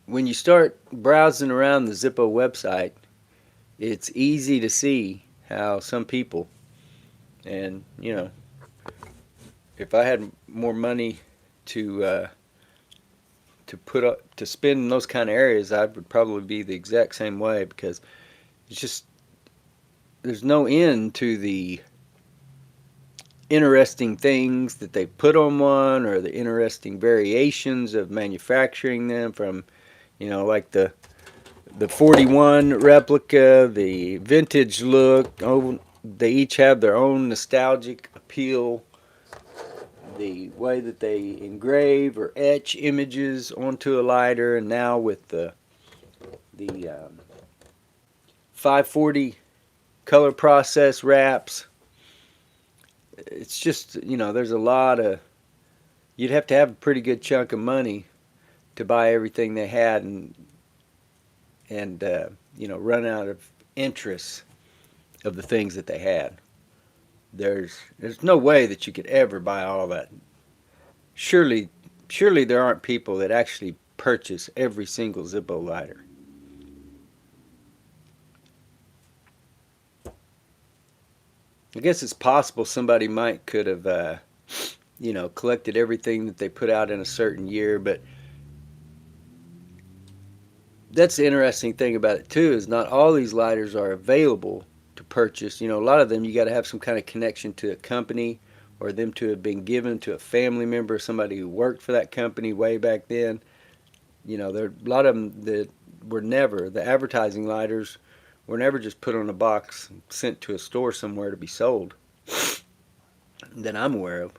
When you start browsing around the Zippo website, it's easy to see how some people, and if I had more money to put up to spend in those kind of areas, I would probably be the exact same way, because it's just there's no end to the interesting things that they put on one, or the interesting variations of manufacturing them, from like the 41 replica, the vintage look. Oh, they each have their own nostalgic appeal. The way that they engrave or etch images onto a lighter, and now with the 540 color process wraps, it's just there's a lot of, you'd have to have a pretty good chunk of money to buy everything they had, and run out of interest of the things that they had. There's no way that you could ever buy all that. Surely, surely there aren't people that actually purchase every single Zippo lighter. I guess it's possible somebody might could have collected everything that they put out in a certain year, but that's the interesting thing about it too, is not all these lighters are available to purchase. A lot of them you got to have some kind of connection to a company, or them to have been given to a family member, somebody who worked for that company way back then. There are a lot of them that were never, the advertising lighters were never just put on a box and sent to a store somewhere to be sold that I'm aware of.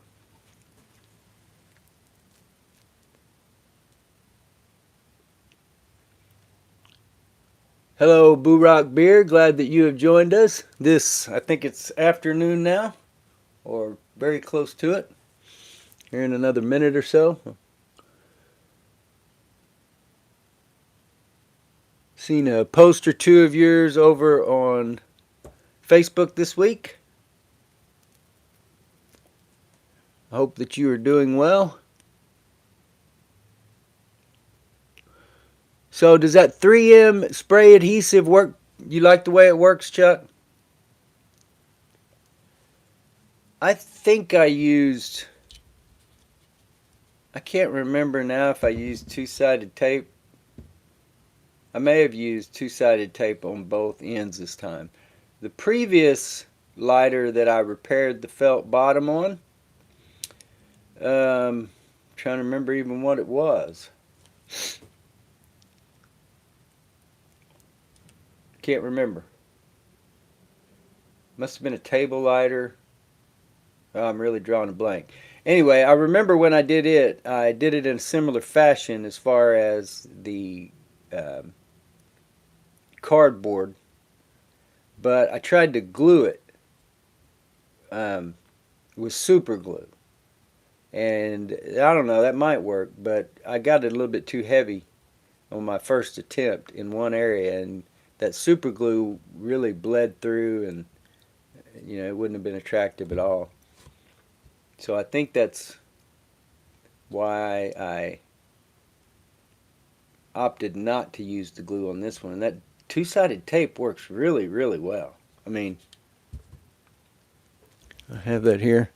Hello, Boo Rock Beer. Glad that you have joined us. I think it's afternoon now, or very close to it, here in another minute or so. Seen a post or two of yours over on Facebook this week. I hope that you are doing well. So does that 3M spray adhesive work? You like the way it works, Chuck? I think I can't remember now if I used two-sided tape. I may have used two-sided tape on both ends this time. The previous lighter that I repaired the felt bottom on, trying to remember even what it was. Can't remember. Must have been a table lighter. Oh, I'm really drawing a blank. Anyway, I remember when I did it in a similar fashion as far as the cardboard, but I tried to glue it with super glue. And I don't know, that might work, but I got it a little bit too heavy on my first attempt in one area, and that super glue really bled through, and it wouldn't have been attractive at all. So I think that's why opted not to use the glue on this one. And that two-sided tape works really, really well. I mean, I have that here.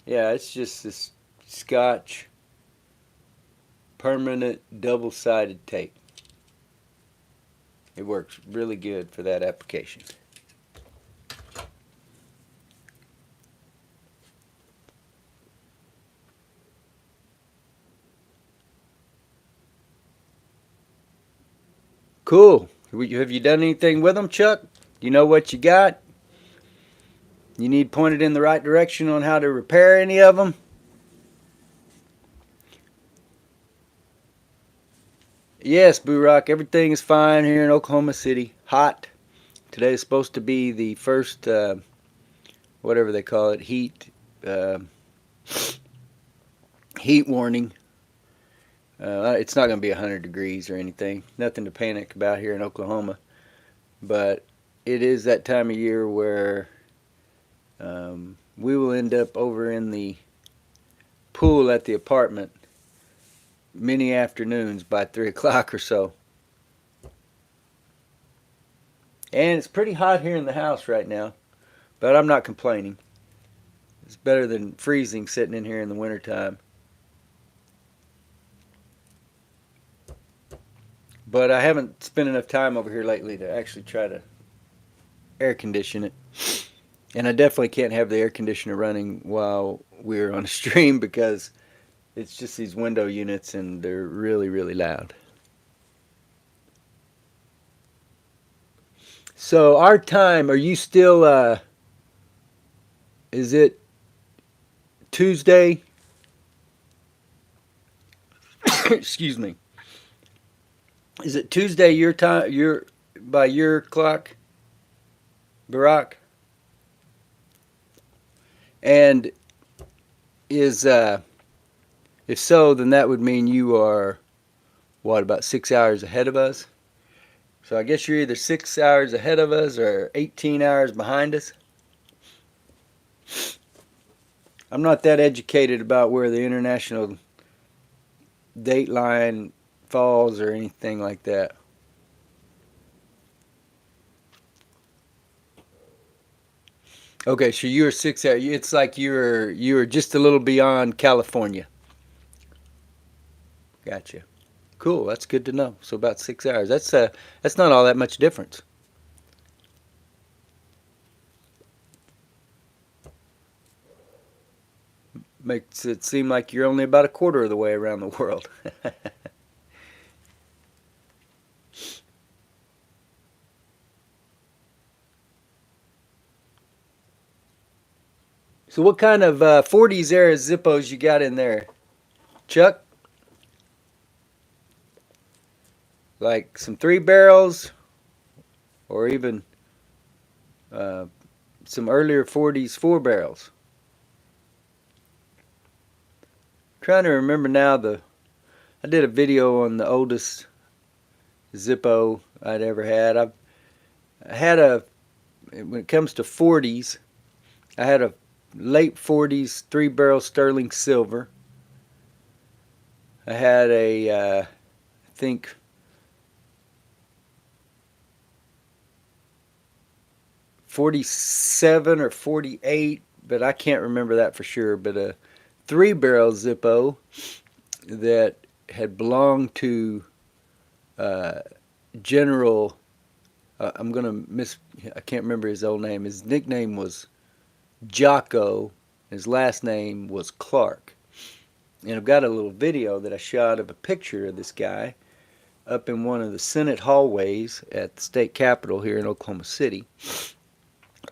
Yeah, it's just this Scotch permanent double-sided tape. It works really good for that application. Cool. Have you done anything with them, Chuck? Do you know what you got? You need pointed in the right direction on how to repair any of them? Yes, Boo Rock, everything is fine here in Oklahoma City. Hot. Today is supposed to be the first, whatever they call it, heat warning. It's not going to be 100 degrees or anything. Nothing to panic about here in Oklahoma. But it is that time of year where we will end up over in the pool at the apartment many afternoons by 3 o'clock or so. And it's pretty hot here in the house right now, but I'm not complaining. It's better than freezing sitting in here in the wintertime. But I haven't spent enough time over here lately to actually try to air condition it. And I definitely can't have the air conditioner running while we're on a stream because it's just these window units and they're really, really loud. So our time, are you still, is it Tuesday? Excuse me. Is it Tuesday your time, by your clock, Barack? And is, if so, then that would mean you are, what, about 6 hours ahead of us? So I guess you're either 6 hours ahead of us or 18 hours behind us. I'm not that educated about where the international date line falls or anything like that. Okay, so you're 6 hours. It's like you're just a little beyond California. Gotcha. Cool. That's good to know. So about 6 hours. That's not all that much difference. Makes it seem like you're only about a quarter of the way around the world. So what kind of 40s era Zippos you got in there, Chuck? Like some 3 barrels, or even some earlier 40s 4 barrels. Trying to remember now. I did a video on the oldest Zippo I'd ever had. I had when it comes to 40s, I had a late 40s 3 barrel sterling silver. I had I think 47 or 48, but I can't remember that for sure. But a 3 barrel Zippo that had belonged to General. I can't remember his old name. His nickname was Jocko. His last name was Clark. And I've got a little video that I shot of a picture of this guy up in one of the Senate hallways at the state capitol here in Oklahoma City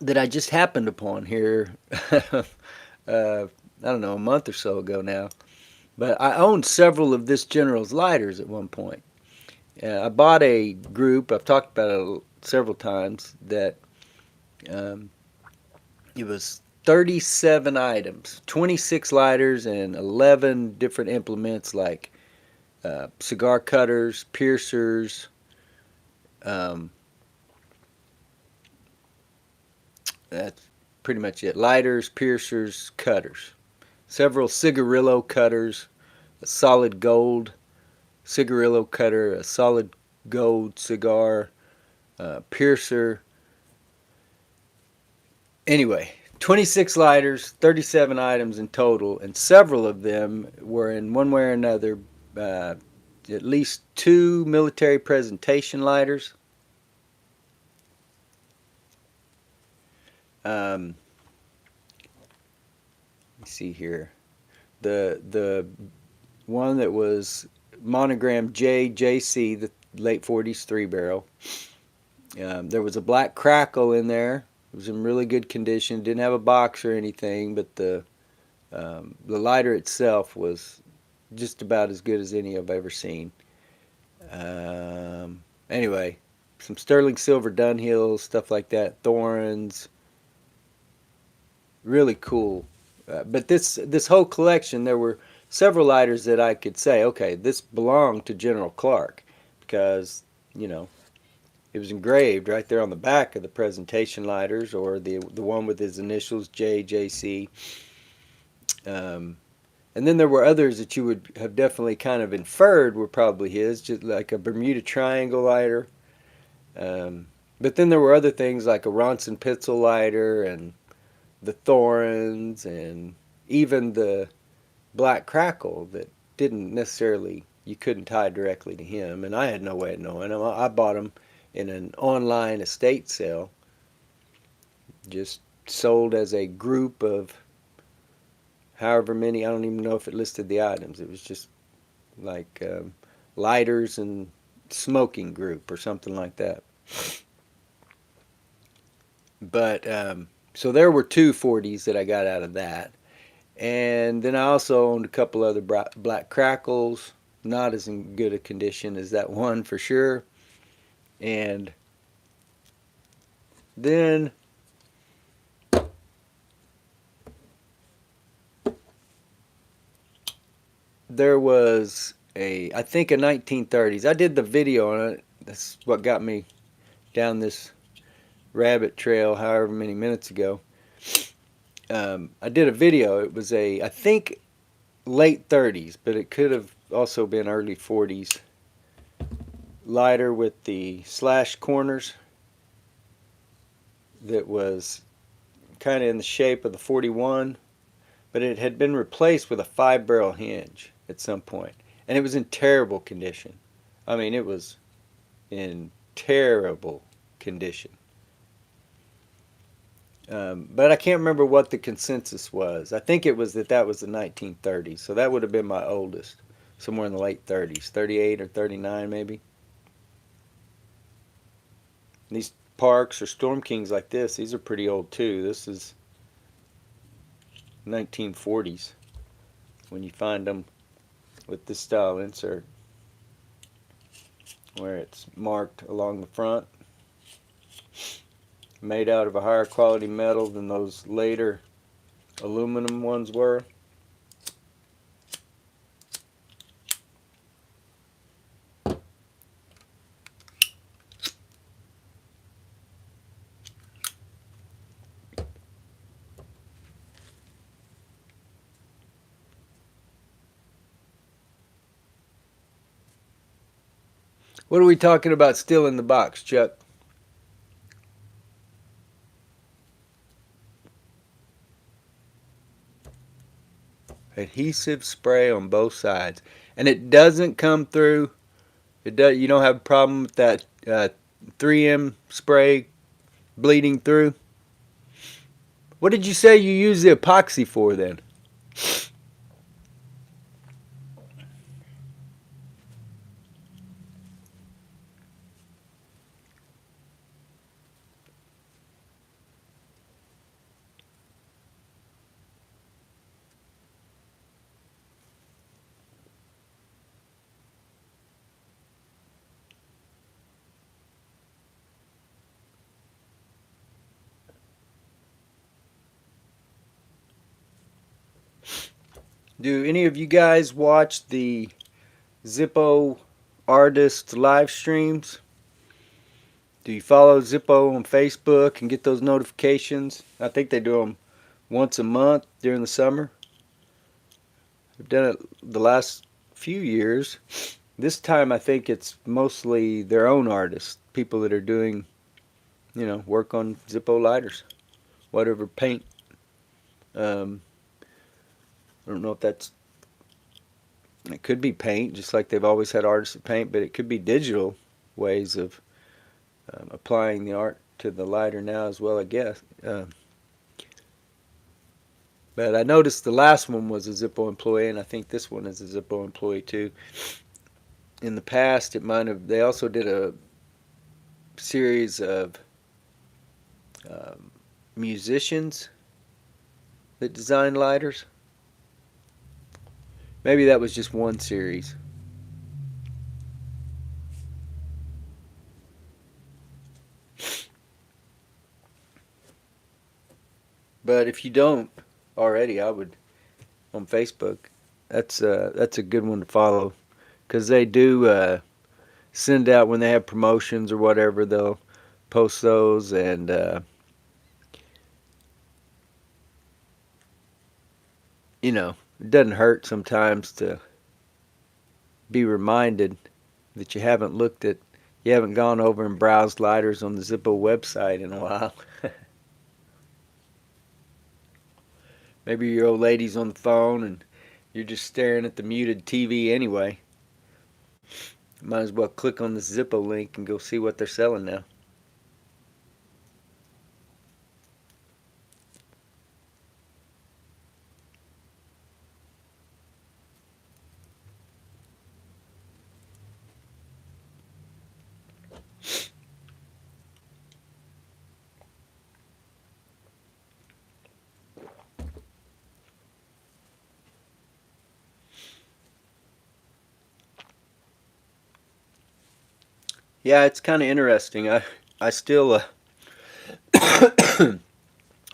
that I just happened upon here, I don't know, a month or so ago now. But I owned several of this General's lighters at one point. I bought a group, I've talked about it several times, that it was 37 items, 26 lighters, and 11 different implements like cigar cutters, piercers, that's pretty much it. Lighters, piercers, cutters. Several cigarillo cutters, a solid gold cigarillo cutter, a solid gold cigar piercer. Anyway, 26 lighters, 37 items in total, and several of them were in one way or another at least two military presentation lighters. Let me see here. The one that was monogrammed JJC, the late 40s 3 barrel. There was a black crackle in there. It was in really good condition. Didn't have a box or anything, but the lighter itself was just about as good as any I've ever seen. Anyway, some sterling silver Dunhills, stuff like that, Thorns, really cool. But this whole collection, there were several lighters that I could say, okay, this belonged to General Clark, because you know it was engraved right there on the back of the presentation lighters, or the one with his initials JJC. And then there were others that you would have definitely kind of inferred were probably his, just like a Bermuda Triangle lighter. But then there were other things like a Ronson Pitzel lighter and the Thorns and even the Black Crackle that didn't necessarily, you couldn't tie directly to him. And I had no way of knowing them. I bought them in an online estate sale, just sold as a group of however many. I don't even know if it listed the items. It was just like lighters and smoking group or something like that. But so there were two 40s that I got out of that. And then I also owned a couple other Black Crackles, not as in good a condition as that one for sure. And then there was I think a 1930s. I did the video on it. That's what got me down this rabbit trail however many minutes ago. I did a video. It was I think late 30s, but it could have also been early 40s lighter with the slash corners that was kind of in the shape of the 41, but it had been replaced with a 5-barrel hinge at some point, and it was in terrible condition. I mean, it was in terrible condition. But I can't remember what the consensus was. I think it was that was the 1930s, so that would have been my oldest, somewhere in the late 30s, 38 or 39 maybe. These Parks or Storm Kings like this, these are pretty old too. This is 1940s when you find them with this style insert, where it's marked along the front, made out of a higher quality metal than those later aluminum ones were. What are we talking about still in the box, Chuck? Adhesive spray on both sides, and it doesn't come through. It does. You don't have a problem with that 3M spray bleeding through. What did you say you use the epoxy for then? Do any of you guys watch the Zippo artist live streams? Do you follow Zippo on Facebook and get those notifications? I think they do them once a month during the summer. I've done it the last few years. This time I think it's mostly their own artists, people that are doing, work on Zippo lighters, whatever paint. Um, I don't know if it could be paint, just like they've always had artists that paint, but it could be digital ways of applying the art to the lighter now as well, I guess. But I noticed the last one was a Zippo employee, and I think this one is a Zippo employee too. In the past, they also did a series of um, musicians that designed lighters. Maybe that was just one series. But if you don't already, I would on Facebook. That's a good one to follow because they do send out when they have promotions or whatever. They'll post those, and it doesn't hurt sometimes to be reminded that you haven't gone over and browsed lighters on the Zippo website in a while. Maybe your old lady's on the phone and you're just staring at the muted TV anyway. Might as well click on the Zippo link and go see what they're selling now. Yeah, it's kind of interesting. I still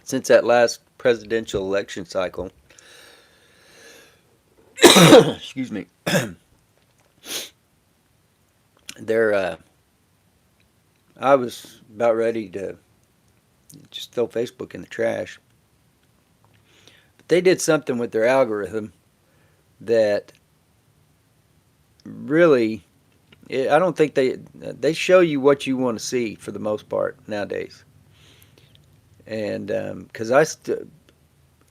since that last presidential election cycle, excuse me, there I was about ready to just throw Facebook in the trash. But they did something with their algorithm that really, I don't think they show you what you want to see for the most part nowadays. And because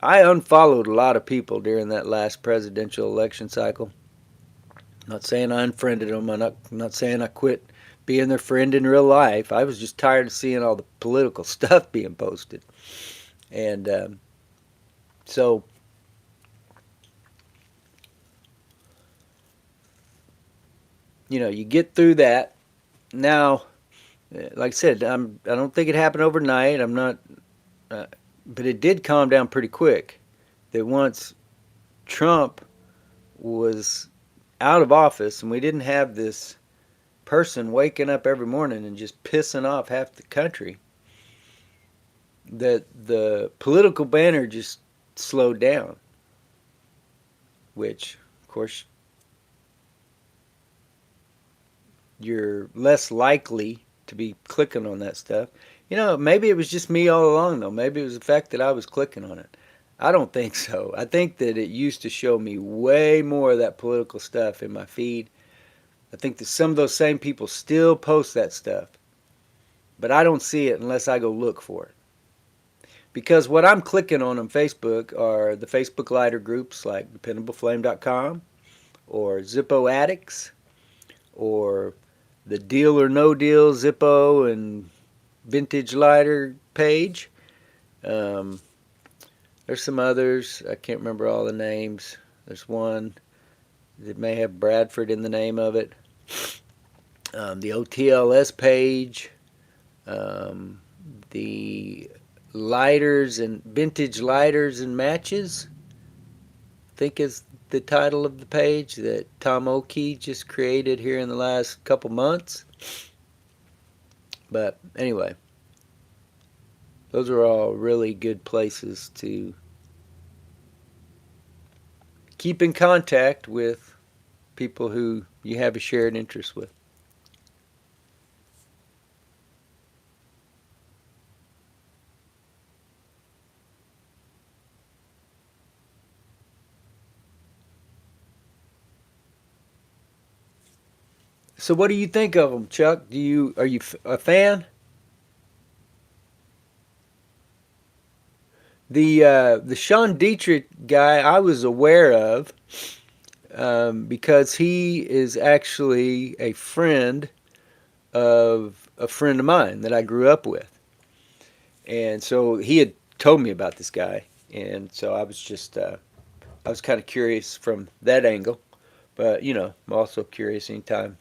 I unfollowed a lot of people during that last presidential election cycle. Not saying I unfriended them. I'm not saying I quit being their friend in real life. I was just tired of seeing all the political stuff being posted. And so, you get through that. Now, like I said, I don't think it happened overnight. I'm not, but it did calm down pretty quick. That once Trump was out of office and we didn't have this person waking up every morning and just pissing off half the country, that the political banner just slowed down, which, of course, you're less likely to be clicking on that stuff. Maybe it was just me all along, though. Maybe it was the fact that I was clicking on it. I don't think so. I think that it used to show me way more of that political stuff in my feed. I think that some of those same people still post that stuff, but I don't see it unless I go look for it. Because what I'm clicking on Facebook are the Facebook lighter groups like DependableFlame.com or Zippo Addicts or the Deal or No Deal Zippo and Vintage Lighter page. Um, there's some others. I can't remember all the names. There's one that may have Bradford in the name of it. The OTLS page. The lighters and vintage lighters and matches, I think is the title of the page that Tom Oakey just created here in the last couple months. But anyway, those are all really good places to keep in contact with people who you have a shared interest with. So what do you think of them, Chuck? Are you a fan? The Sean Dietrich guy I was aware of because he is actually a friend of a friend of mine that I grew up with, and so he had told me about this guy, and so I was kind of curious from that angle, but I'm also curious anytime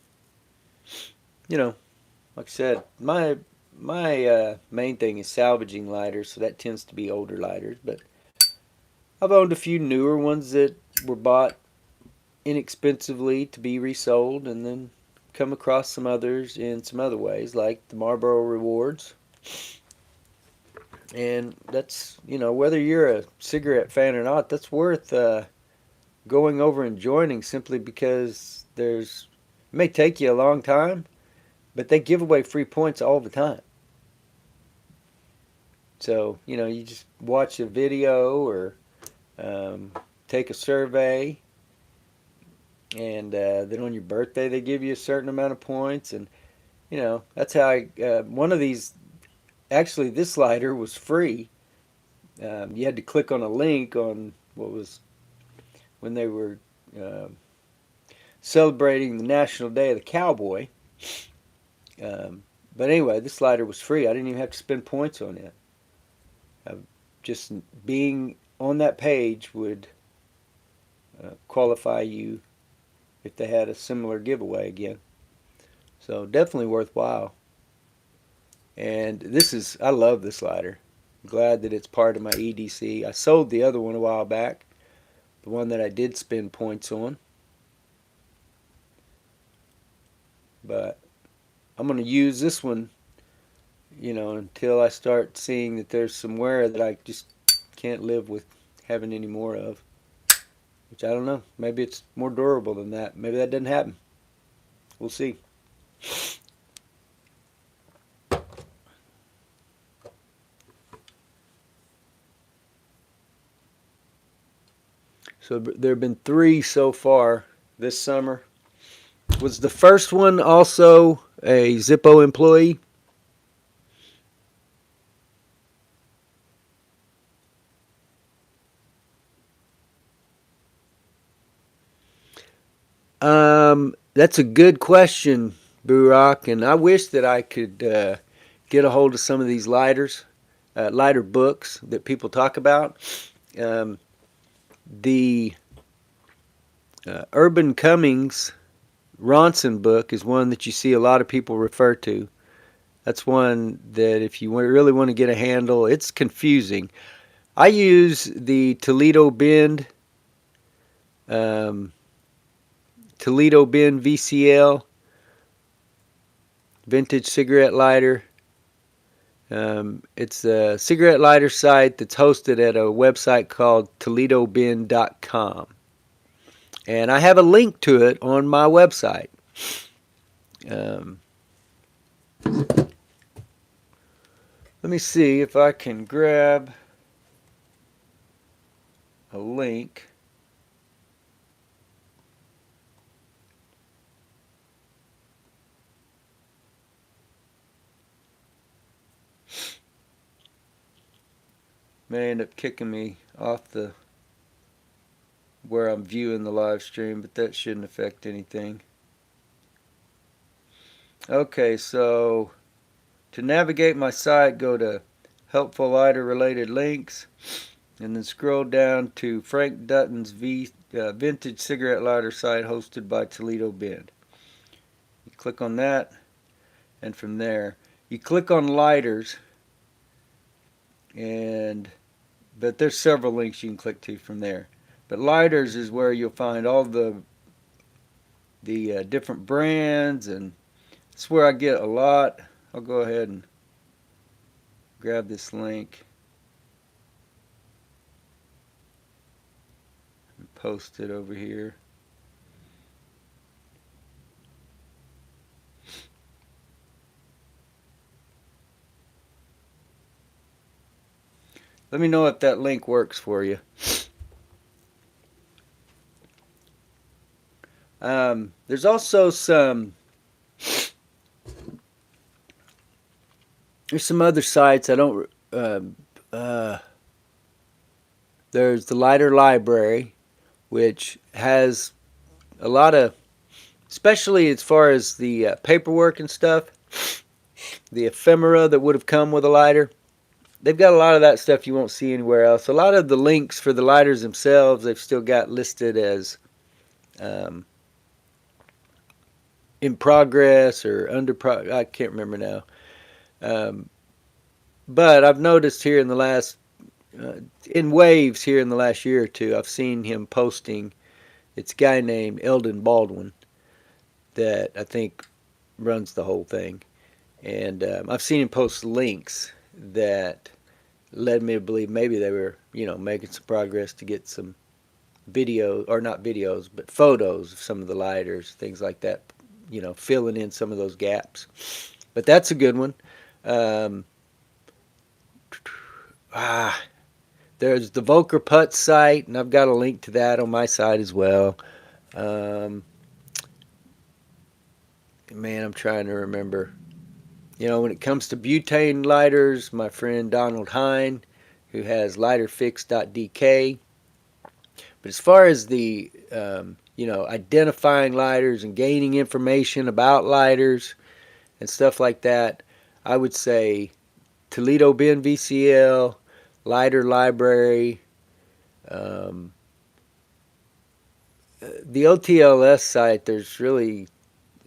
you know like I said, my main thing is salvaging lighters, so that tends to be older lighters. But I've owned a few newer ones that were bought inexpensively to be resold, and then come across some others in some other ways, like the Marlboro Rewards. And that's whether you're a cigarette fan or not, that's worth going over and joining simply because it may take you a long time, but they give away free points all the time. So, you just watch a video or um, take a survey, and then on your birthday they give you a certain amount of points, and that's how one of these. Actually, this slider was free. You had to click on a link on what was when they were uh, celebrating the National Day of the Cowboy. Um, but anyway, this slider was free. I didn't even have to spend points on it. Just being on that page would qualify you if they had a similar giveaway again. So definitely worthwhile. And I love this slider. I'm glad that it's part of my EDC. I sold the other one a while back, the one that I did spend points on. But I'm going to use this one, until I start seeing that there's some wear that I just can't live with having any more of. Which I don't know. Maybe it's more durable than that. Maybe that doesn't happen. We'll see. So there have been 3 so far this summer. Was the first one also a Zippo employee? That's a good question, Burak, and I wish that I could get a hold of some of these lighter books that people talk about. Um, the Urban Cummings Ronson book is one that you see a lot of people refer to. That's one that if you really want to get a handle, it's confusing. I use the um, Toledo Bend VCL vintage cigarette lighter. It's a cigarette lighter site that's hosted at a website called ToledoBend.com. And I have a link to it on my website. Um, let me see if I can grab a link. May end up kicking me off the where I'm viewing the live stream, but that shouldn't affect anything. Okay, so to navigate my site, go to helpful lighter related links, and then scroll down to Frank Dutton's vintage cigarette lighter site hosted by Toledo Bend. You click on that, and from there you click on lighters, but there's several links you can click to from there. But lighters is where you'll find all the different brands, and it's where I get a lot. I'll go ahead and grab this link and post it over here. Let me know if that link works for you. There's also some There's some other sites I don't. Uh, there's the Lighter Library, which has a lot of, especially as far as the paperwork and stuff, the ephemera that would have come with a lighter. They've got a lot of that stuff you won't see anywhere else. A lot of the links for the lighters themselves, they've still got listed as um, in progress or I can't remember now. Um, but I've noticed here in the last, in waves here in the last year or two, I've seen him posting. It's a guy named Eldon Baldwin that I think runs the whole thing. And I've seen him post links that led me to believe maybe they were, making some progress to get some video, or not videos, but photos of some of the lighters, things like that, filling in some of those gaps. But that's a good one. Um, ah, there's the Volker Putt site, and I've got a link to that on my site as well. Um, man, I'm trying to remember. When it comes to butane lighters, my friend Donald Hine, who has lighterfix.dk. But as far as the, identifying lighters and gaining information about lighters and stuff like that, I would say Toledo Bend VCL, Lighter Library, um, the OTLS site.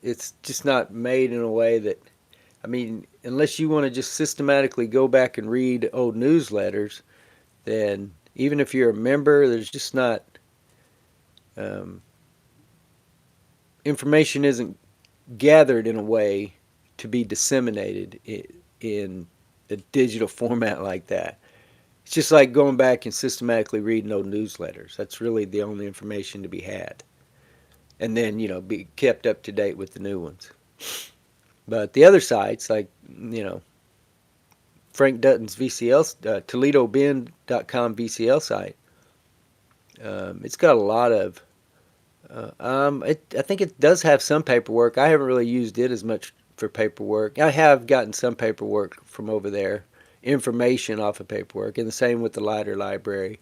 It's just not made in a way that, unless you want to just systematically go back and read old newsletters, then even if you're a member, there's just not, um, information isn't gathered in a way to be disseminated in a digital format like that. It's just like going back and systematically reading old newsletters. That's really the only information to be had. And then, be kept up to date with the new ones. But the other sites, like, Frank Dutton's VCL, ToledoBend.com VCL site, it's got a lot of, I think it does have some paperwork. I haven't really used it as much for paperwork. I have gotten some paperwork from over there, information off of paperwork, and the same with the lighter library.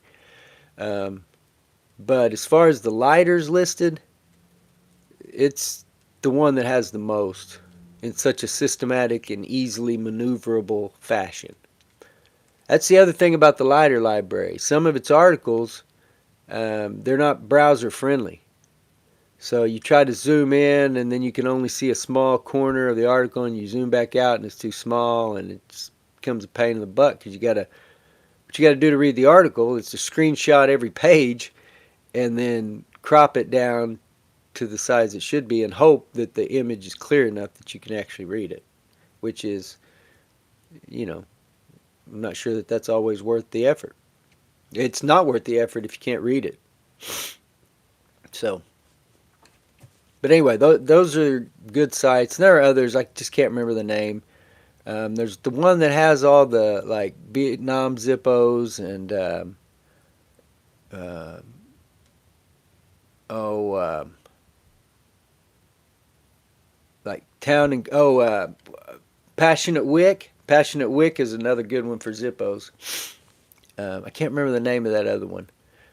Um, but as far as the lighters listed, it's the one that has the most in such a systematic and easily maneuverable fashion. That's the other thing about the lighter library. Some of its articles, they're not browser friendly. So you try to zoom in, and then you can only see a small corner of the article, and you zoom back out, and it's too small, and it becomes a pain in the butt because what you got to do to read the article is to screenshot every page, and then crop it down to the size it should be, and hope that the image is clear enough that you can actually read it. Which is, I'm not sure that that's always worth the effort. It's not worth the effort if you can't read it. So. But anyway, those are good sites. And there are others. I just can't remember the name. There's the one that has all the like Vietnam Zippos and uh, oh, like Town and Passionate Wick. Passionate Wick is another good one for Zippos. I can't remember the name of that other one.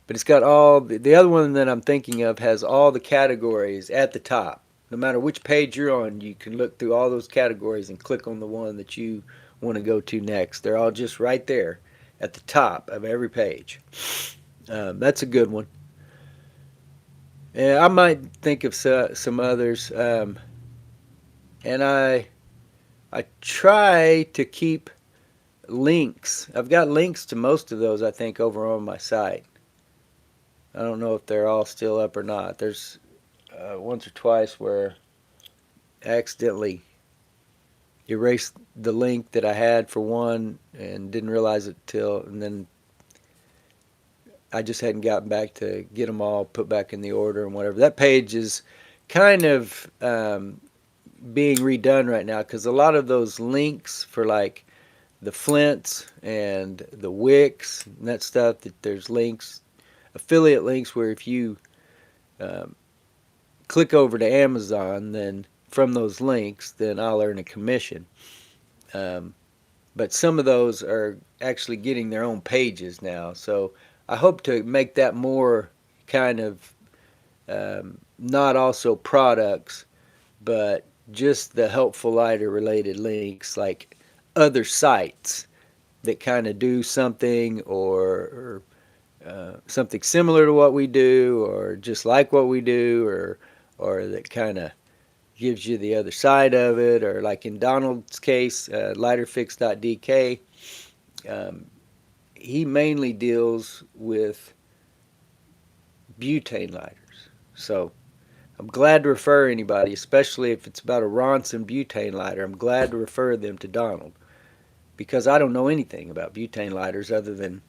But it's got all the other one that I'm thinking of has all the categories at the top. No matter which page you're on, you can look through all those categories and click on the one that you want to go to next. They're all just right there at the top of every page. That's a good one. And I might think of some others. And I try to keep links. I've got links to most of those, I think, over on my site. I don't know if they're all still up or not. There's once or twice where I accidentally erased the link that I had for one and didn't realize it and then I just hadn't gotten back to get them all put back in the order and whatever. That page is kind of being redone right now because a lot of those links for like the Flints and the Wicks and that stuff, that there's links, affiliate links, where if you click over to Amazon, then from those links, then I'll earn a commission. Um, but some of those are actually getting their own pages now. So I hope to make that more kind of not also products, but just the helpful lighter related links, like other sites that kind of do something or something similar to what we do, or just like what we do, or that kind of gives you the other side of it, or like in Donald's case, lighterfix.dk, um, he mainly deals with butane lighters. So I'm glad to refer anybody, especially if it's about a Ronson butane lighter. I'm glad to refer them to Donald because I don't know anything about butane lighters other than,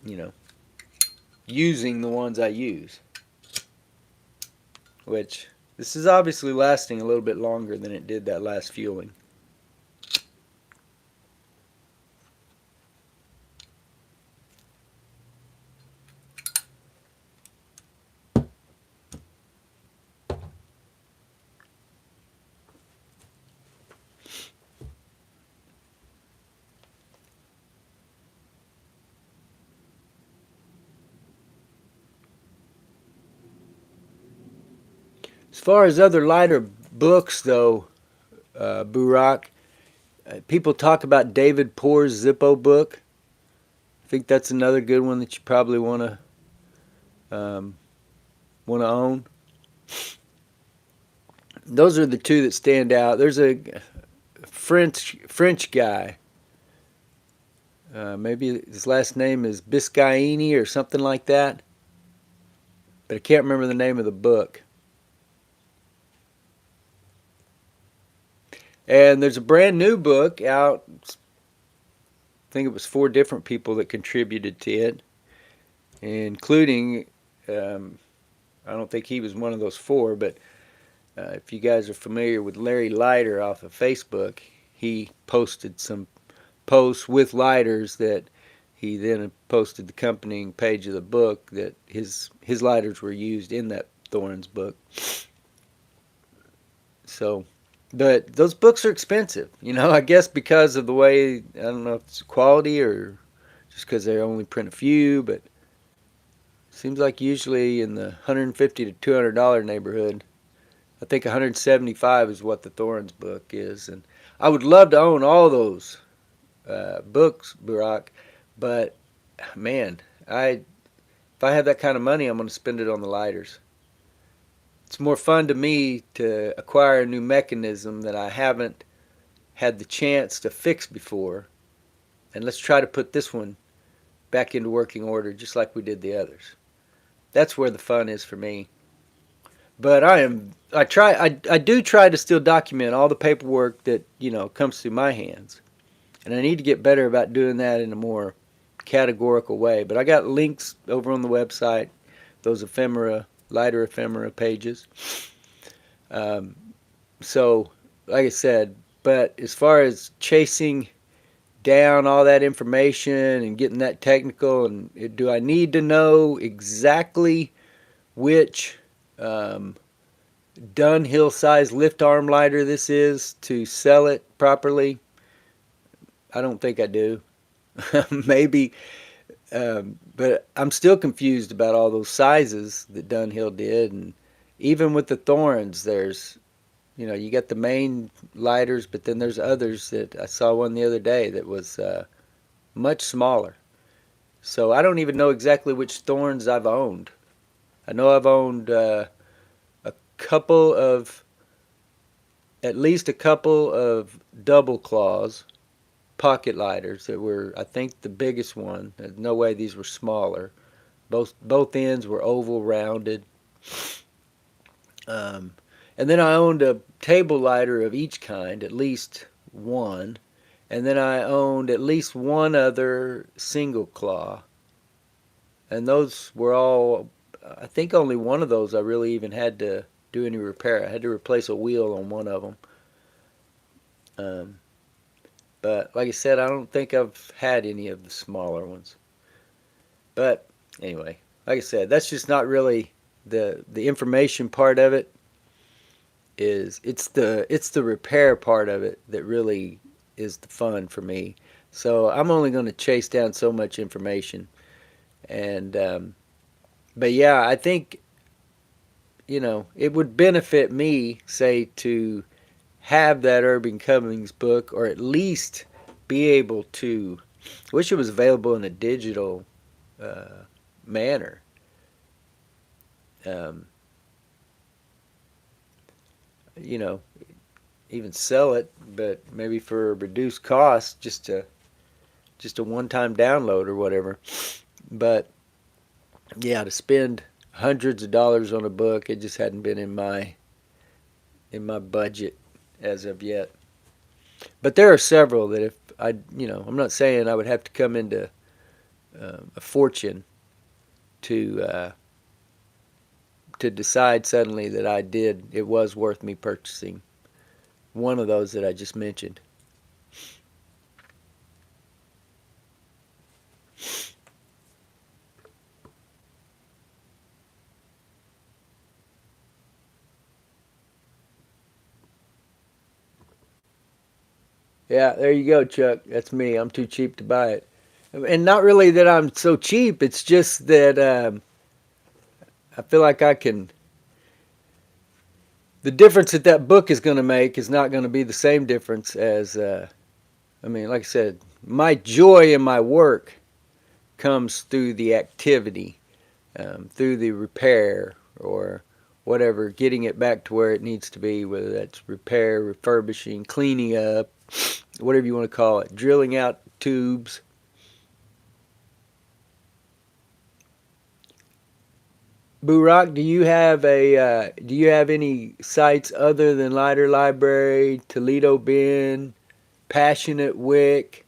you know, using the ones I use, which this is obviously lasting a little bit longer than it did that last fueling. As far as other lighter books, though, Burak, people talk about David Poor's Zippo book. I think that's another good one that you probably um, want to own. Those are the two that stand out. There's a French guy. Maybe his last name is Biscaini or something like that, but I can't remember the name of the book. And there's a brand new book out. I think it was 4 different people that contributed to it, including, um, I don't think he was one of those 4, but if you guys are familiar with Larry Leiter off of Facebook, he posted some posts with lighters that he then posted the accompanying page of the book that his lighters were used in that Thorns book. So, but those books are expensive, I guess because of the way, I don't know if it's quality or just because they only print a few, but it seems like usually in the $150 to $200 neighborhood. I think 175 is what the Thorns book is, and I would love to own all those books, Burak, but man, I if I have that kind of money, I'm going to spend it on the lighters. It's more fun to me to acquire a new mechanism that I haven't had the chance to fix before, and let's try to put this one back into working order just like we did the others. That's where the fun is for me. But I do try to still document all the paperwork that comes through my hands, and I need to get better about doing that in a more categorical way. But I got links over on the website, those lighter ephemera pages. Um, so, like I said, but as far as chasing down all that information and getting that technical, and do I need to know exactly which Dunhill size lift arm lighter this is to sell it properly? I don't think I do. Maybe, but I'm still confused about all those sizes that Dunhill did, and even with the Thorns, there's you got the main lighters, but then there's others that I saw one the other day that was much smaller. So I don't even know exactly which Thorns I've owned. I know I've owned a couple of, at least a couple of double claws pocket lighters that were, I think, the biggest one. There's no way these were smaller. Both ends were oval rounded. Um, and then I owned a table lighter of each kind, at least one. And then I owned at least one other single claw. And those were all, I think only one of those I really even had to do any repair. I had to replace a wheel on one of them. Um, but like I said, I don't think I've had any of the smaller ones. But anyway, like I said, that's just not really the information part of it. is it's the repair part of it that really is the fun for me. So I'm only going to chase down so much information, and but yeah, I think it would benefit me, say, to have that Urban Cummings book, or at least be able to. I wish it was available in a digital uh, manner. Um, you know, Even sell it, but maybe for a reduced cost, just a one-time download or whatever. But yeah, to spend hundreds of dollars on a book, it just hadn't been in my budget as of yet. But there are several that if I'm not saying I would have to come into a fortune to decide suddenly that it was worth me purchasing one of those that I just mentioned. Yeah, there you go, Chuck. That's me. I'm too cheap to buy it. And not really that I'm so cheap. It's just that I feel like I can. The difference that book is going to make is not going to be the same difference as. Like I said, my joy in my work comes through the activity, through the repair or whatever, getting it back to where it needs to be, whether that's repair, refurbishing, cleaning up, whatever you want to call it, drilling out tubes. Burak, do you have any sites other than Lighter Library, Toledo Bin, Passionate Wick?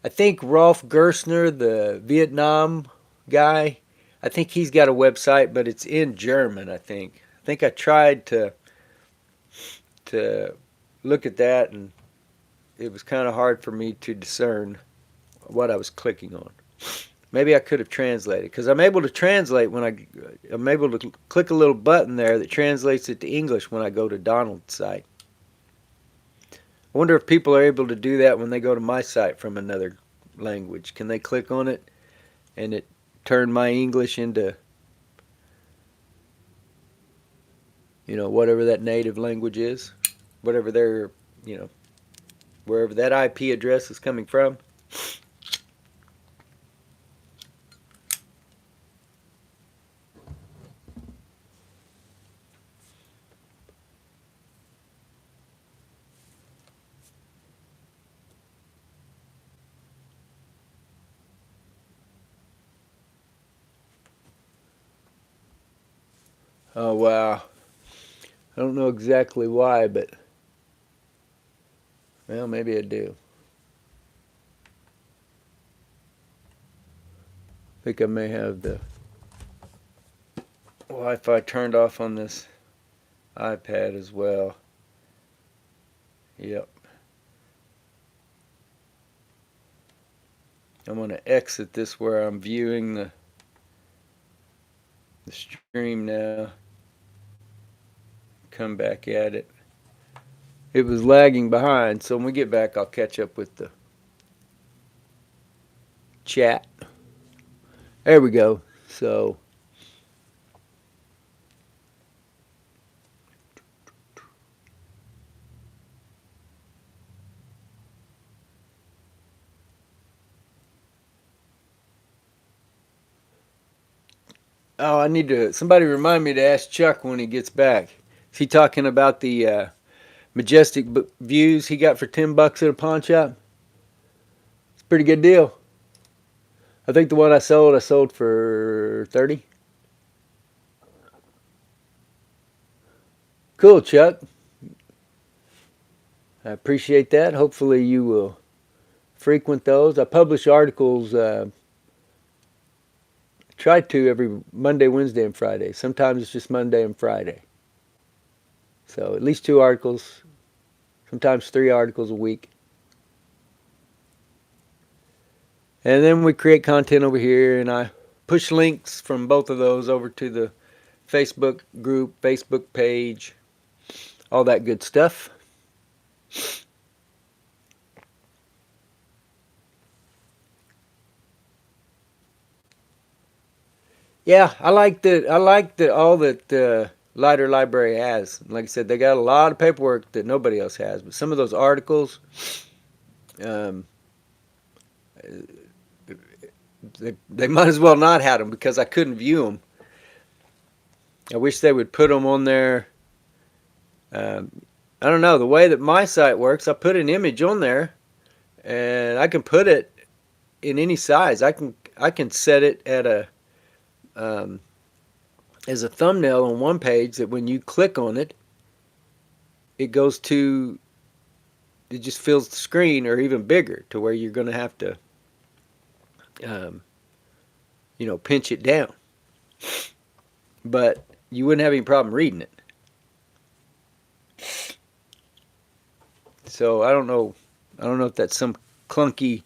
I think Rolf Gerstner, the Vietnam guy, I think he's got a website, but it's in German. I think I tried to look at that, and it was kind of hard for me to discern what I was clicking on. Maybe I could have translated because I'm able to translate I'm able to click a little button there that translates it to English when I go to Donald's site. I wonder if people are able to do that when they go to my site from another language. Can they click on it and it turn my English into whatever that native language is, whatever their you know wherever that IP address is coming from? Oh wow. I don't know exactly why, but well, maybe I do. I think I may have the Wi-Fi turned off on this iPad as well. Yep. I'm going to exit this where I'm viewing the stream now. Come back at it. It was lagging behind, so when we get back, I'll catch up with the chat. There we go. So, oh, I need to. Somebody remind me to ask Chuck when he gets back. Is he talking about the majestic views he got for $10 at a pawn shop? It's a pretty good deal. I think the one I sold for 30. Cool, Chuck. I appreciate that. Hopefully you will frequent those. I publish articles. Try to every Monday, Wednesday, and Friday. Sometimes it's just Monday and Friday. So at least 2 articles, sometimes 3 articles a week. And then we create content over here, and I push links from both of those over to the Facebook group, Facebook page, all that good stuff. Yeah, I like the all that lighter library has. Like I said, they got a lot of paperwork that nobody else has. But some of those articles, um, they might as well not have them because I couldn't view them. I wish they would put them on there. Um, I don't know the way that my site works. I put an image on there, and I can put it in any size. I can set it at a um, as a thumbnail on one page that when you click on it, it goes to it just fills the screen or even bigger to where you're going to have to um, pinch it down. But you wouldn't have any problem reading it. So I don't know if that's some clunky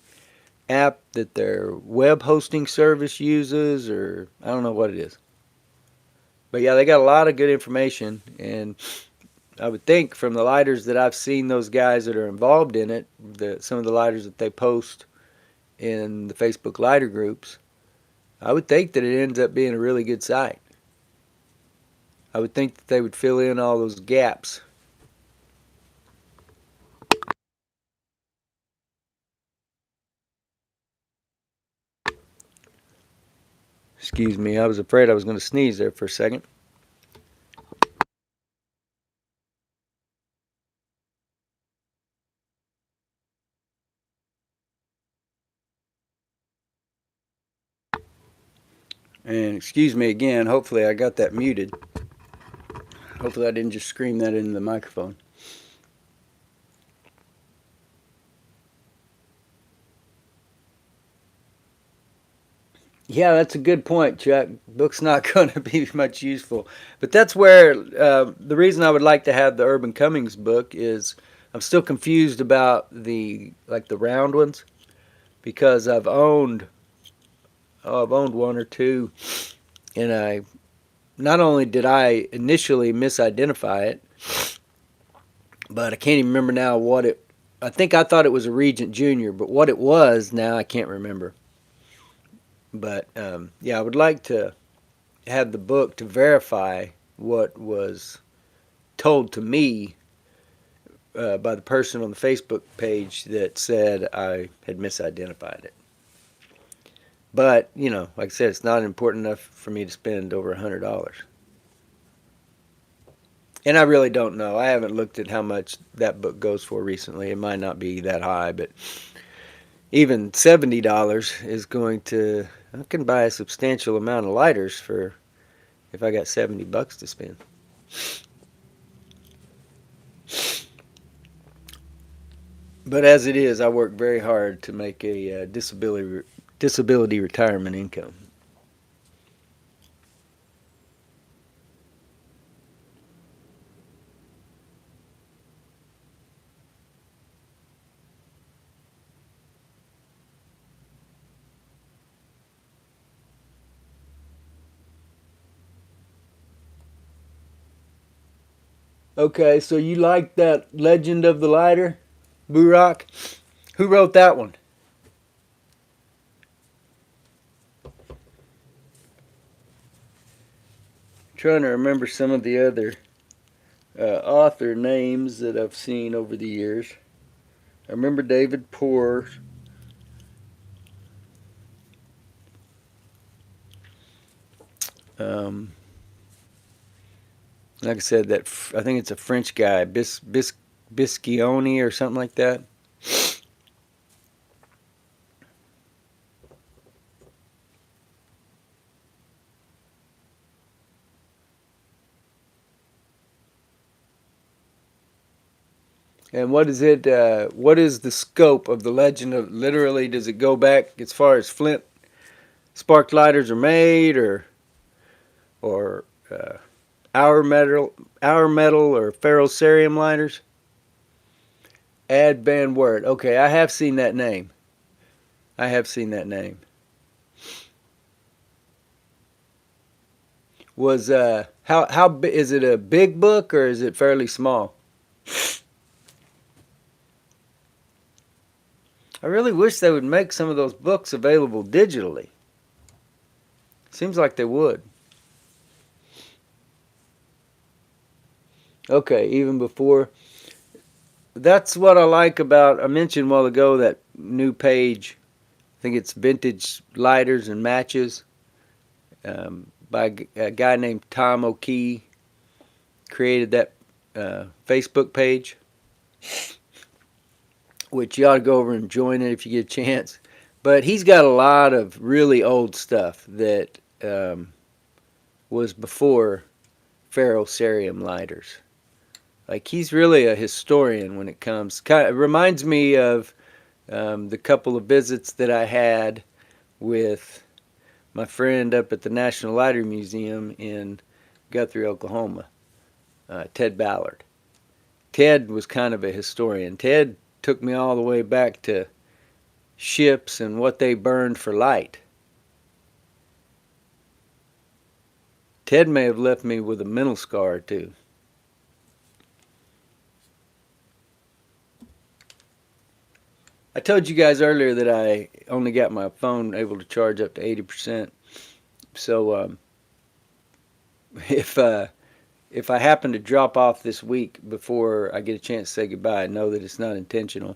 app that their web hosting service uses, or I don't know what it is. But yeah, they got a lot of good information, and I would think from the lighters that I've seen, those guys that are involved in it, some of the lighters that they post in the Facebook lighter groups, I would think that it ends up being a really good site. I would think that they would fill in all those gaps. Excuse me, I was afraid I was going to sneeze there for a second. And excuse me again, hopefully I got that muted. Hopefully I didn't just scream that into the microphone. Yeah, that's a good point, Chuck. Book's not going to be much useful, but that's where the reason I would like to have the Urban Cummings book is I'm still confused about the round ones because I've owned one or two, and I not only did I initially misidentify it, but I can't even remember now what it. I think I thought it was a Regent Junior, but what it was now I can't remember. But yeah, I would like to have the book to verify what was told to me by the person on the Facebook page that said I had misidentified it. But like I said, it's not important enough for me to spend over $100. And I really don't know. I haven't looked at how much that book goes for recently. It might not be that high, but even $70 is going to. I can buy a substantial amount of lighters for if I got $70 to spend. But as it is, I work very hard to make a disability retirement income. Okay, so you like that Legend of the Lighter, Burok? Who wrote that one? I'm trying to remember some of the other author names that I've seen over the years. I remember David Poor. Um, like I said, I think it's a French guy, Biscioni or something like that. And what is it? What is the scope of the legend of? Literally, does it go back as far as flint spark lighters are made, or hour metal, or ferrocerium lighters? Ad Van Wert. Okay, I have seen that name. I have seen that name. Was how is it a big book or is it fairly small? I really wish they would make some of those books available digitally. Seems like they would. Okay, even before. That's what I like about, I mentioned a while ago that new page. I think it's Vintage Lighters and Matches, by a guy named Tom O'Key. Created that Facebook page, which you ought to go over and join it if you get a chance. But he's got a lot of really old stuff that was before ferrocerium lighters. Like, he's really a historian when it comes. It reminds me of the couple of visits that I had with my friend up at the National Lighter Museum in Guthrie, Oklahoma, Ted Ballard. Ted was kind of a historian. Ted took me all the way back to ships and what they burned for light. Ted may have left me with a mental scar or two. I told you guys earlier that I only got my phone able to charge up to 80%. So if I happen to drop off this week before I get a chance to say goodbye, I know that it's not intentional.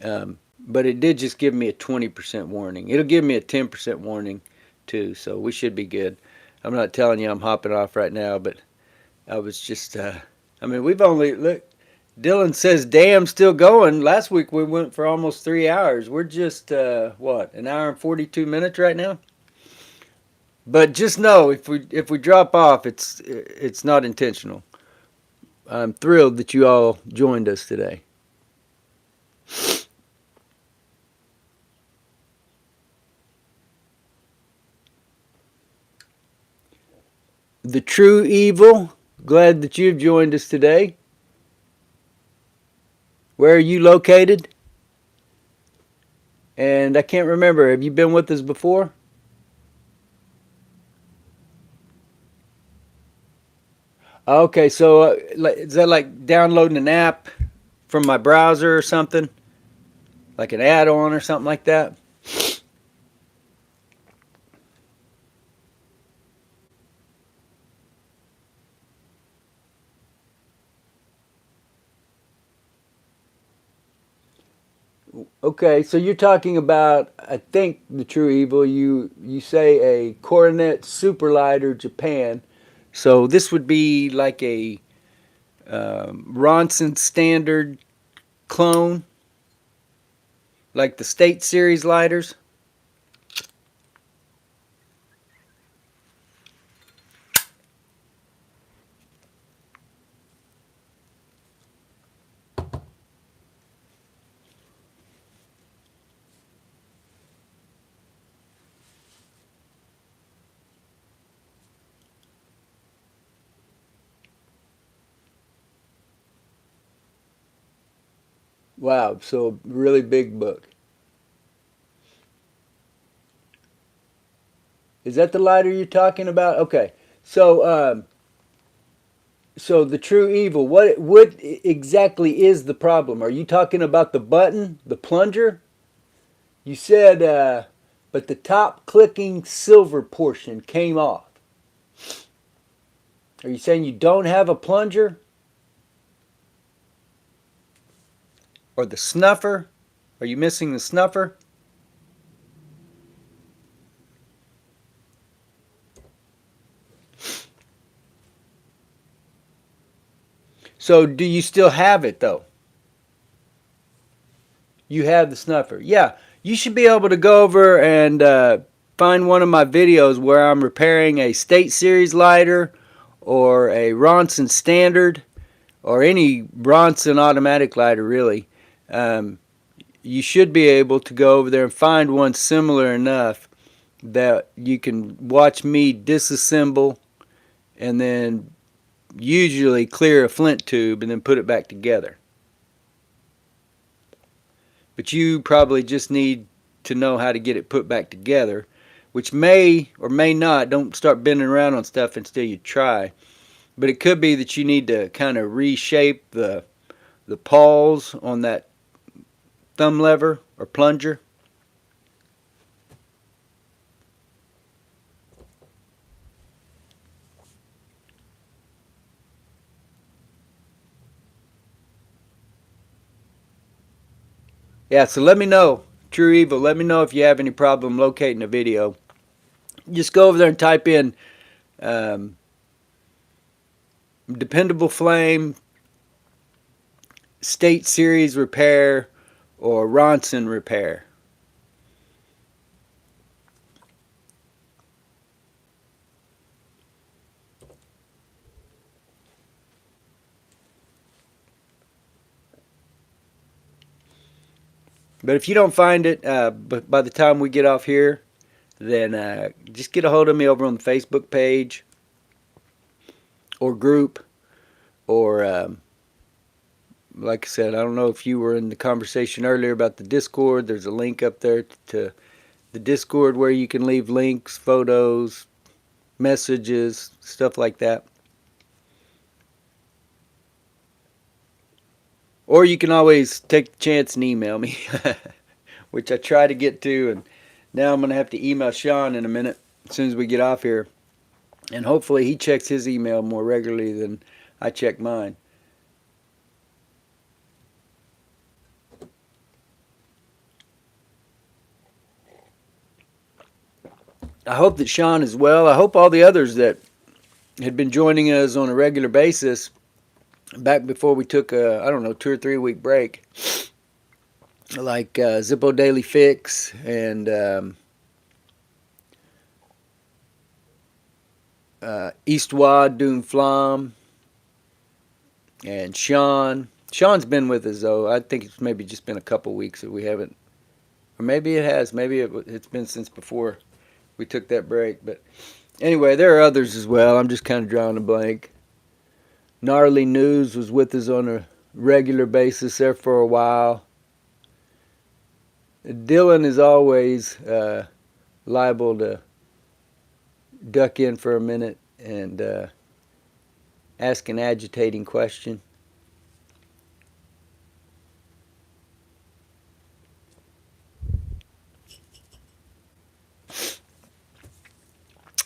But it did just give me a 20% warning. It'll give me a 10% warning too, so we should be good. I'm not telling you I'm hopping off right now, but I was just, I mean, we've only, look, Dylan says, damn, still going. Last week we went for almost 3 hours. We're just, what, an hour and 42 minutes right now? But just know, if we drop off, it's not intentional. I'm thrilled that you all joined us today. The True Evil, glad that you've joined us today. Where are you located? And I can't remember, have you been with us before? Okay, so is that like downloading an app from my browser or something? Like an add-on or something like that? Okay, so you're talking about, I think, the True Evil. You say a Coronet Superlighter Japan. So this would be like a Ronson Standard clone, like the State Series lighters. Wow, so really big book. Is that the lighter you're talking about? Okay, so so the True Evil. What exactly is the problem? Are you talking about the button, the plunger? You said, but the top clicking silver portion came off. Are you saying you don't have a plunger? Or the snuffer? Are you missing the snuffer? So do you still have it though? You have the snuffer. Yeah, you should be able to go over and find one of my videos where I'm repairing a State Series lighter or a Ronson Standard or any Ronson automatic lighter really. Um, you should be able to go over there and find one similar enough that you can watch me disassemble and then usually clear a flint tube and then put it back together. But you probably just need to know how to get it put back together. which may or may not, don't start bending around on stuff until you try. But it could be that you need to kind of reshape the pawls on that thumb lever or plunger. Yeah, so let me know, True Evil, let me know if you have any problem locating a video. Just go over there and type in um, dependable flame, state series repair, or Ronson repair. But if you don't find it, but by the time we get off here, then just get a hold of me over on the Facebook page or group, or like I said, I don't know if you were in the conversation earlier about the Discord. There's a link up there to the Discord where you can leave links, photos, messages, stuff like that. Or you can always take the chance and email me, which I try to get to. And now I'm going to have to email Sean in a minute as soon as we get off here. And hopefully he checks his email more regularly than I check mine. I hope that Sean is well. I hope all the others that had been joining us on a regular basis back before we took a, I don't know, 2 or 3 week break, like Zippo Daily Fix and Eastwad Doom Flom and Sean. Sean's been with us though. I think it's maybe just been a couple weeks that we haven't, or maybe it has. Maybe it's been since before we took that break. But anyway, there are others as well. I'm just kind of drawing a blank. Gnarly News was with us on a regular basis there for a while. Dylan is always liable to duck in for a minute and ask an agitating question.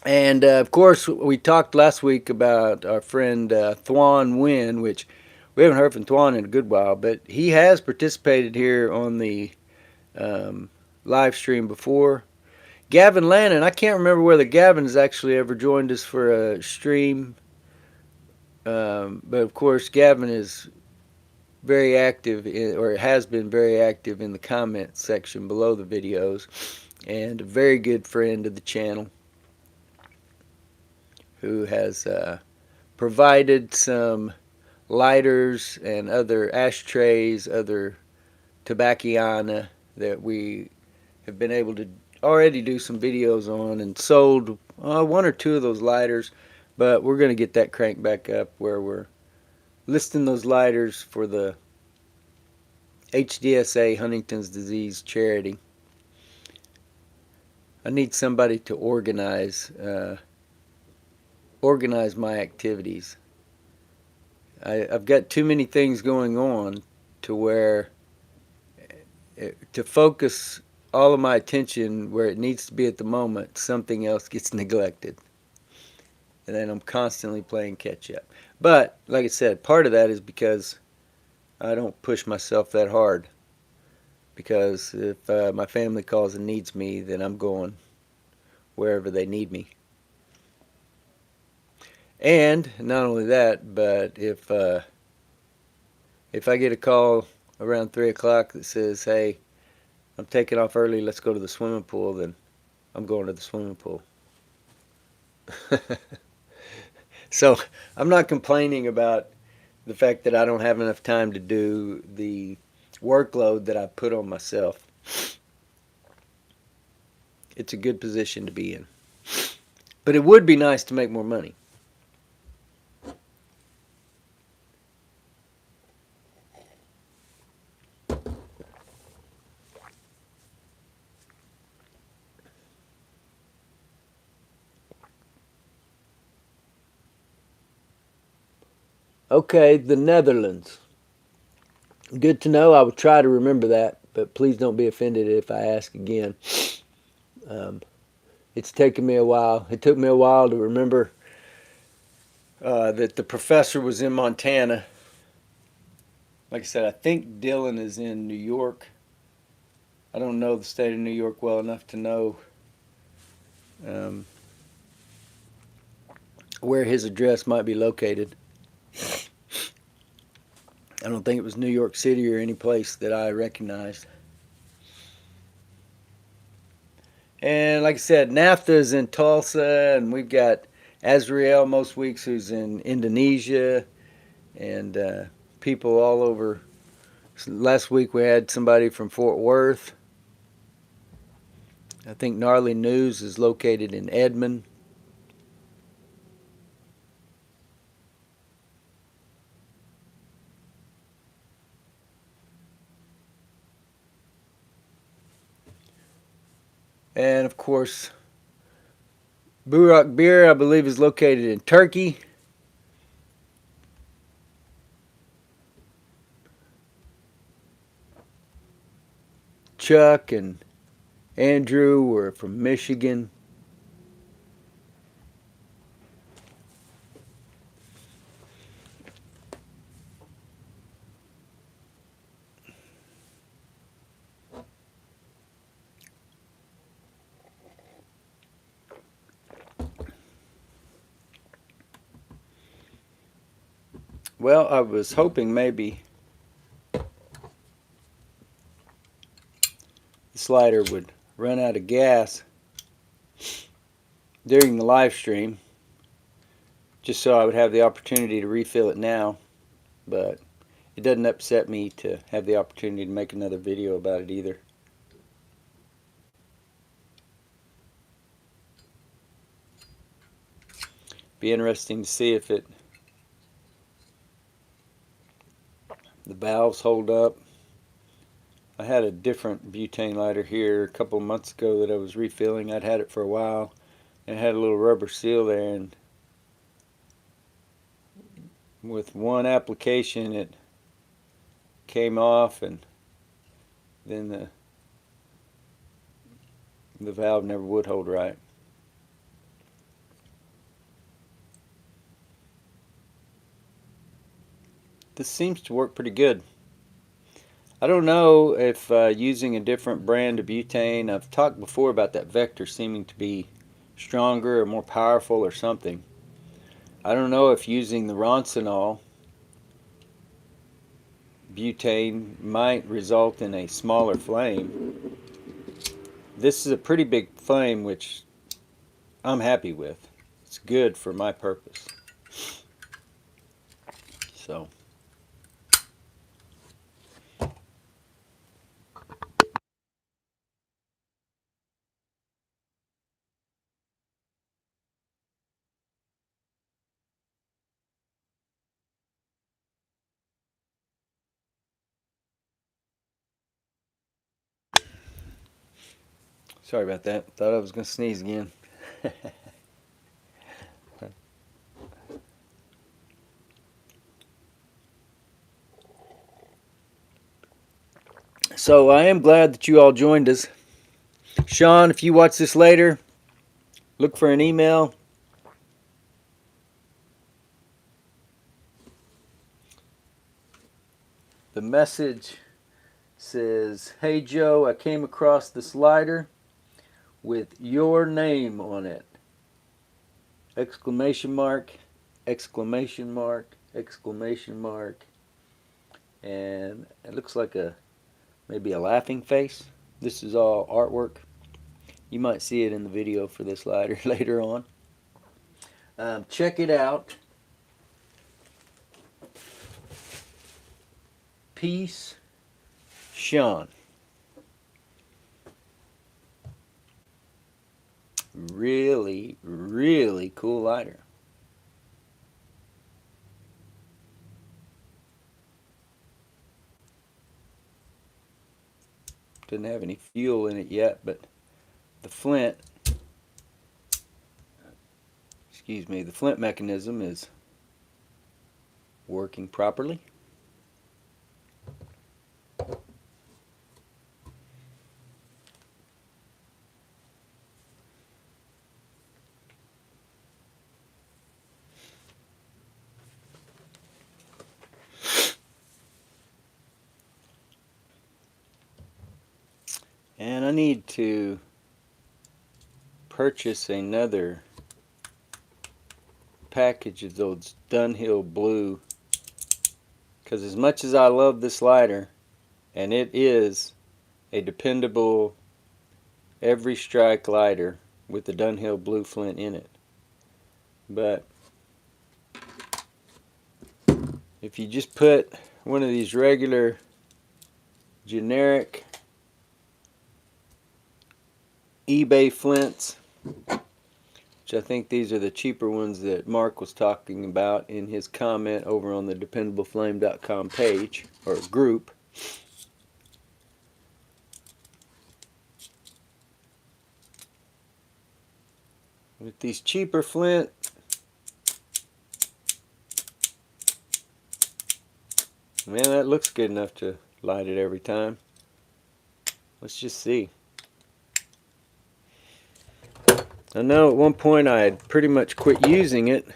And of course, we talked last week about our friend Thwan Wynn, which we haven't heard from Thwan in a good while, but he has participated here on the live stream before. Gavin Lannon, I can't remember whether Gavin has actually ever joined us for a stream, but of course, Gavin is very active, or has been very active in the comment section below the videos, and a very good friend of the channel who has provided some lighters and other ashtrays, other tobacciana that we have been able to already do some videos on, and sold 1 or 2 of those lighters. But we're going to get that cranked back up where we're listing those lighters for the HDSA, Huntington's disease charity. I need somebody to organize my activities. I've got too many things going on to where to focus all of my attention where it needs to be at the moment, something else gets neglected. And then I'm constantly playing catch up. But, like I said, part of that is because I don't push myself that hard. Because if my family calls and needs me, then I'm going wherever they need me. And not only that, but if I get a call around 3 o'clock that says, hey, I'm taking off early, let's go to the swimming pool, then I'm going to the swimming pool. So I'm not complaining about the fact that I don't have enough time to do the workload that I put on myself. It's a good position to be in. But it would be nice to make more money. Okay, the Netherlands. Good to know. I will try to remember that, but please don't be offended if I ask again. Um, it's taken me a while. It took me a while to remember that the professor was in Montana. Like I said, I think Dylan is in New York. I don't know the state of New York well enough to know um, where his address might be located. I don't think it was New York City or any place that I recognized. And like I said, NAFTA is in Tulsa, and we've got Azrael most weeks who's in Indonesia, and people all over. Last week we had somebody from Fort Worth. I think Gnarly News is located in Edmond. And of course, Burak Beer, I believe, is located in Turkey. Chuck and Andrew were from Michigan. Well, I was hoping maybe the slider would run out of gas during the live stream, just so I would have the opportunity to refill it now. But it doesn't upset me to have the opportunity to make another video about it either. Be interesting to see if the valves hold up. I had a different butane lighter here a couple of months ago that I was refilling. I'd had it for a while, and it had a little rubber seal there, and with one application it came off, and then the valve never would hold right. This seems to work pretty good. I don't know if using a different brand of butane, I've talked before about that Vector seeming to be stronger or more powerful or something. I don't know if using the Ronsonol butane might result in a smaller flame. This is a pretty big flame, which I'm happy with. It's good for my purpose. So sorry about that. Thought I was going to sneeze again. So I am glad that you all joined us. Sean, if you watch this later, look for an email. The message says, "Hey Joe, I came across this lighter with your name on it. Exclamation mark, exclamation mark, exclamation mark." And it looks like maybe a laughing face. This is all artwork. You might see it in the video for this lighter later on. Check it out. Peace, Sean. Really, really cool lighter. Doesn't have any fuel in it yet, but the flint, the flint mechanism is working properly. And I need to purchase another package of those Dunhill Blue, because as much as I love this lighter, and it is a dependable every strike lighter with the Dunhill Blue flint in it, but if you just put one of these regular generic eBay flints, which I think these are the cheaper ones that Mark was talking about in his comment over on the dependableflame.com page or group. With these cheaper flint, man, that looks good enough to light it every time. Let's just see. I know at one point I had pretty much quit using it.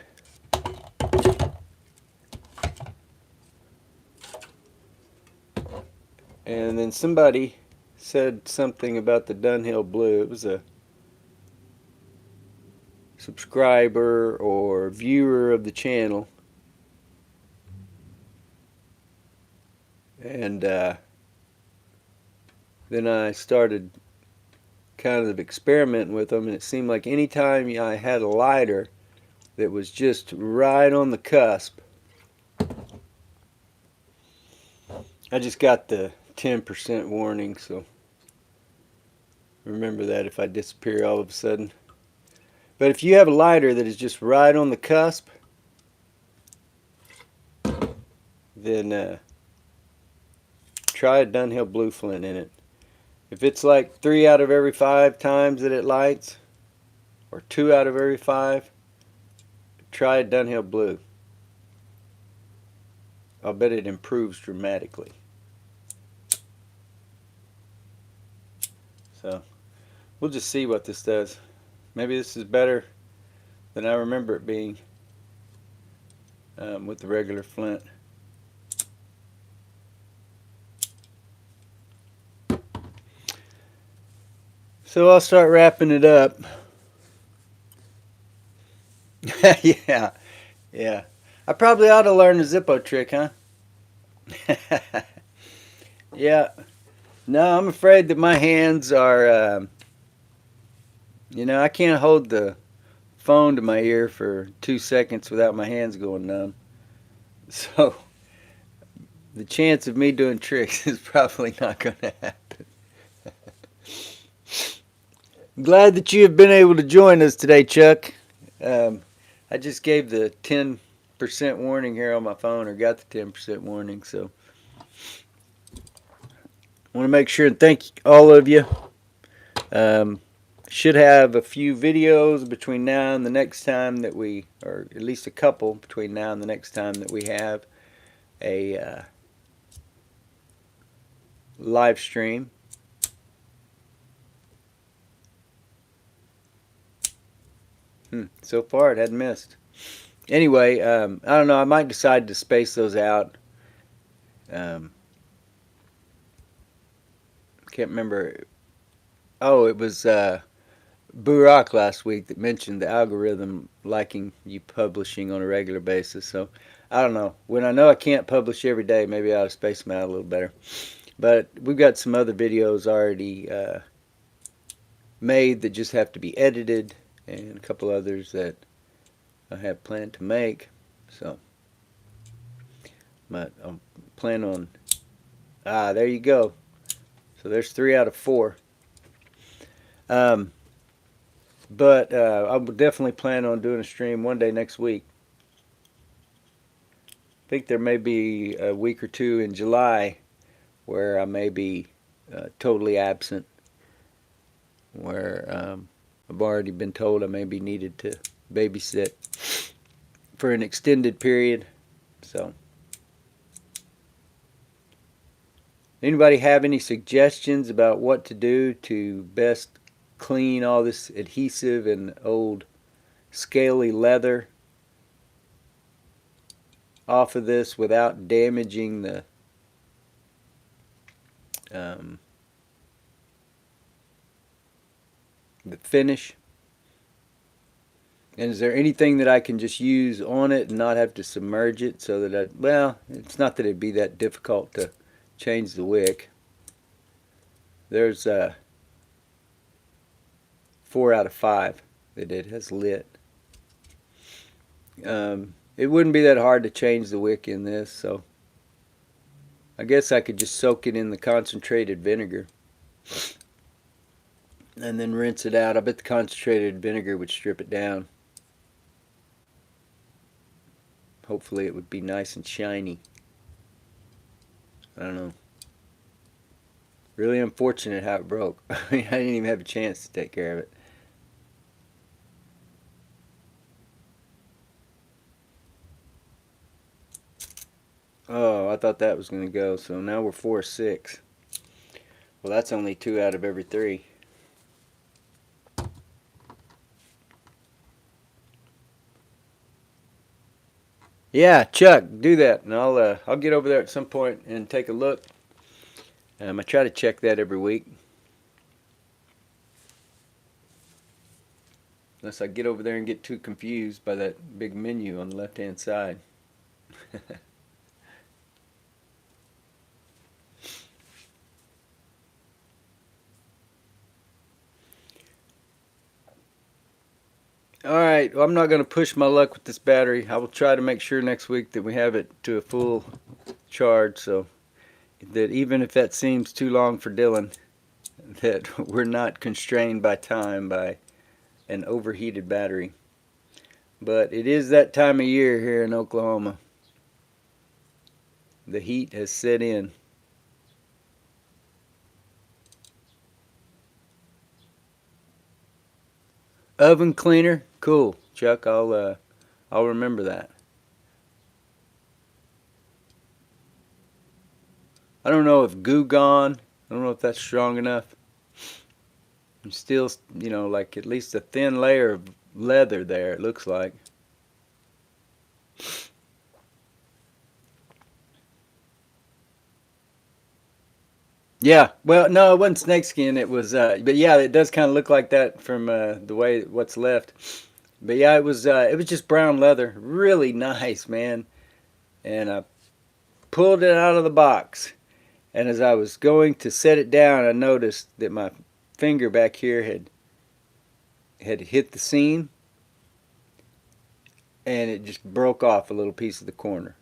And then somebody said something about the Dunhill Blue. It was a subscriber or viewer of the channel. And then I started kind of experimenting with them, and it seemed like anytime I had a lighter that was just right on the cusp, I just got the 10% warning, so remember that if I disappear all of a sudden. But if you have a lighter that is just right on the cusp, then try a Dunhill Blue flint in it. If it's like 3 out of every 5 times that it lights, or 2 out of every 5, try a Dunhill Blue. I'll bet it improves dramatically. So we'll just see what this does. Maybe this is better than I remember it being with the regular flint. So I'll start wrapping it up. Yeah. I probably ought to learn the Zippo trick, huh? Yeah. No, I'm afraid that my hands are, I can't hold the phone to my ear for 2 seconds without my hands going numb. So the chance of me doing tricks is probably not going to happen. I'm glad that you have been able to join us today, Chuck. I just gave the 10% warning here on my phone, or got the 10% warning, so I want to make sure and thank all of you. Should have a few videos between now and the next time that we, or at least a couple between now and the next time that we have a live stream. So far it hadn't missed. Anyway, I don't know, I might decide to space those out. Can't remember. Oh, it was Burak last week that mentioned the algorithm liking you publishing on a regular basis. So I don't know. When I know I can't publish every day, maybe I ought to space them out a little better. But we've got some other videos already made that just have to be edited, and a couple others that I have planned to make. So, but I'm planning on. There you go. So there's 3 out of 4. But I will definitely plan on doing a stream one day next week. I think there may be a week or two in July where I may be totally absent, where I've already been told I may be needed to babysit for an extended period. So Anybody have any suggestions about what to do to best clean all this adhesive and old scaly leather off of this without damaging um, the finish? And is there anything that I can just use on it and not have to submerge it so that well, it's not that it'd be that difficult to change the wick. There's 4 out of 5 that it has lit. It wouldn't be that hard to change the wick in this, so I guess I could just soak it in the concentrated vinegar and then rinse it out. I bet the concentrated vinegar would strip it down. Hopefully it would be nice and shiny. I don't know. Really unfortunate how it broke. I mean, I didn't even have a chance to take care of it. Oh, I thought that was going to go. So now we're 4-6. Well, that's only 2 out of every 3. Yeah, Chuck, do that, and I'll get over there at some point and take a look. I try to check that every week, unless I get over there and get too confused by that big menu on the left-hand side. All right, well, I'm not going to push my luck with this battery. I will try to make sure next week that we have it to a full charge, so that even if that seems too long for Dylan, that we're not constrained by time by an overheated battery. But it is that time of year here in Oklahoma. The heat has set in. Oven cleaner, cool, Chuck. I'll remember that. I don't know if Goo Gone. I don't know if that's strong enough. I'm still, like at least a thin layer of leather there. It looks like. Yeah, well, no, it wasn't snakeskin. It was, but yeah, it does kind of look like that from the way what's left. But yeah, it was just brown leather, really nice, man. And I pulled it out of the box, and as I was going to set it down, I noticed that my finger back here had hit the seam, and it just broke off a little piece of the corner.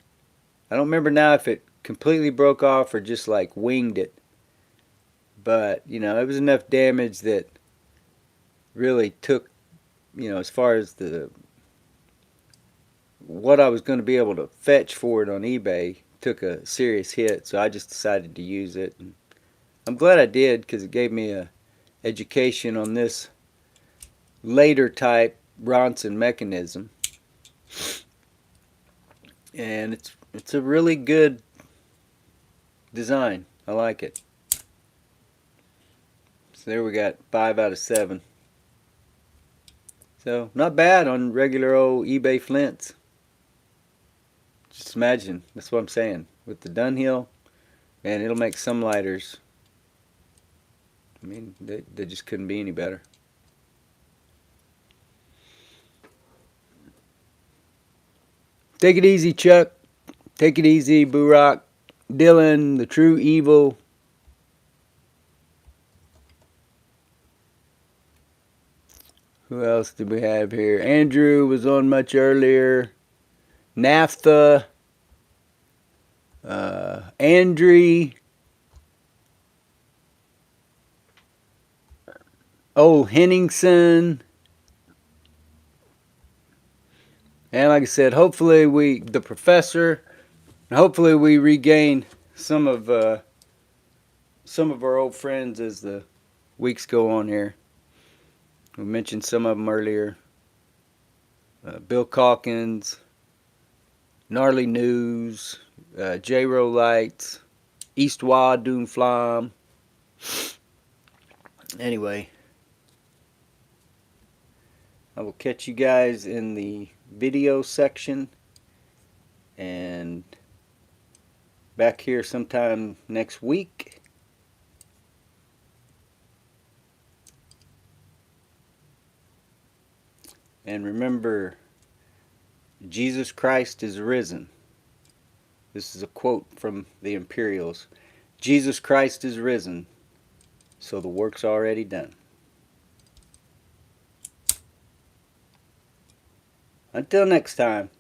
I don't remember now if it completely broke off or just like winged it. But, it was enough damage that really took, as far as what I was going to be able to fetch for it on eBay, took a serious hit. So I just decided to use it. And I'm glad I did, because it gave me a education on this later type Ronson mechanism. And it's a really good design. I like it. So there we got 5 out of 7. So not bad on regular old eBay flints. Just imagine, that's what I'm saying. With the Dunhill, man, it'll make some lighters. I mean, they just couldn't be any better. Take it easy, Chuck. Take it easy, Burak. Dylan, the true evil. Who else did we have here? Andrew was on much earlier. Naphtha. Andre. Old Henningsen. And like I said, hopefully the professor, hopefully we regain some of our old friends as the weeks go on here. We mentioned some of them earlier. Bill Calkins, Gnarly News, J-Ro Lights, Eastwa Doom Flam. Anyway, I will catch you guys in the video section and back here sometime next week. And remember, Jesus Christ is risen. This is a quote from the Imperials. Jesus Christ is risen, so the work's already done. Until next time.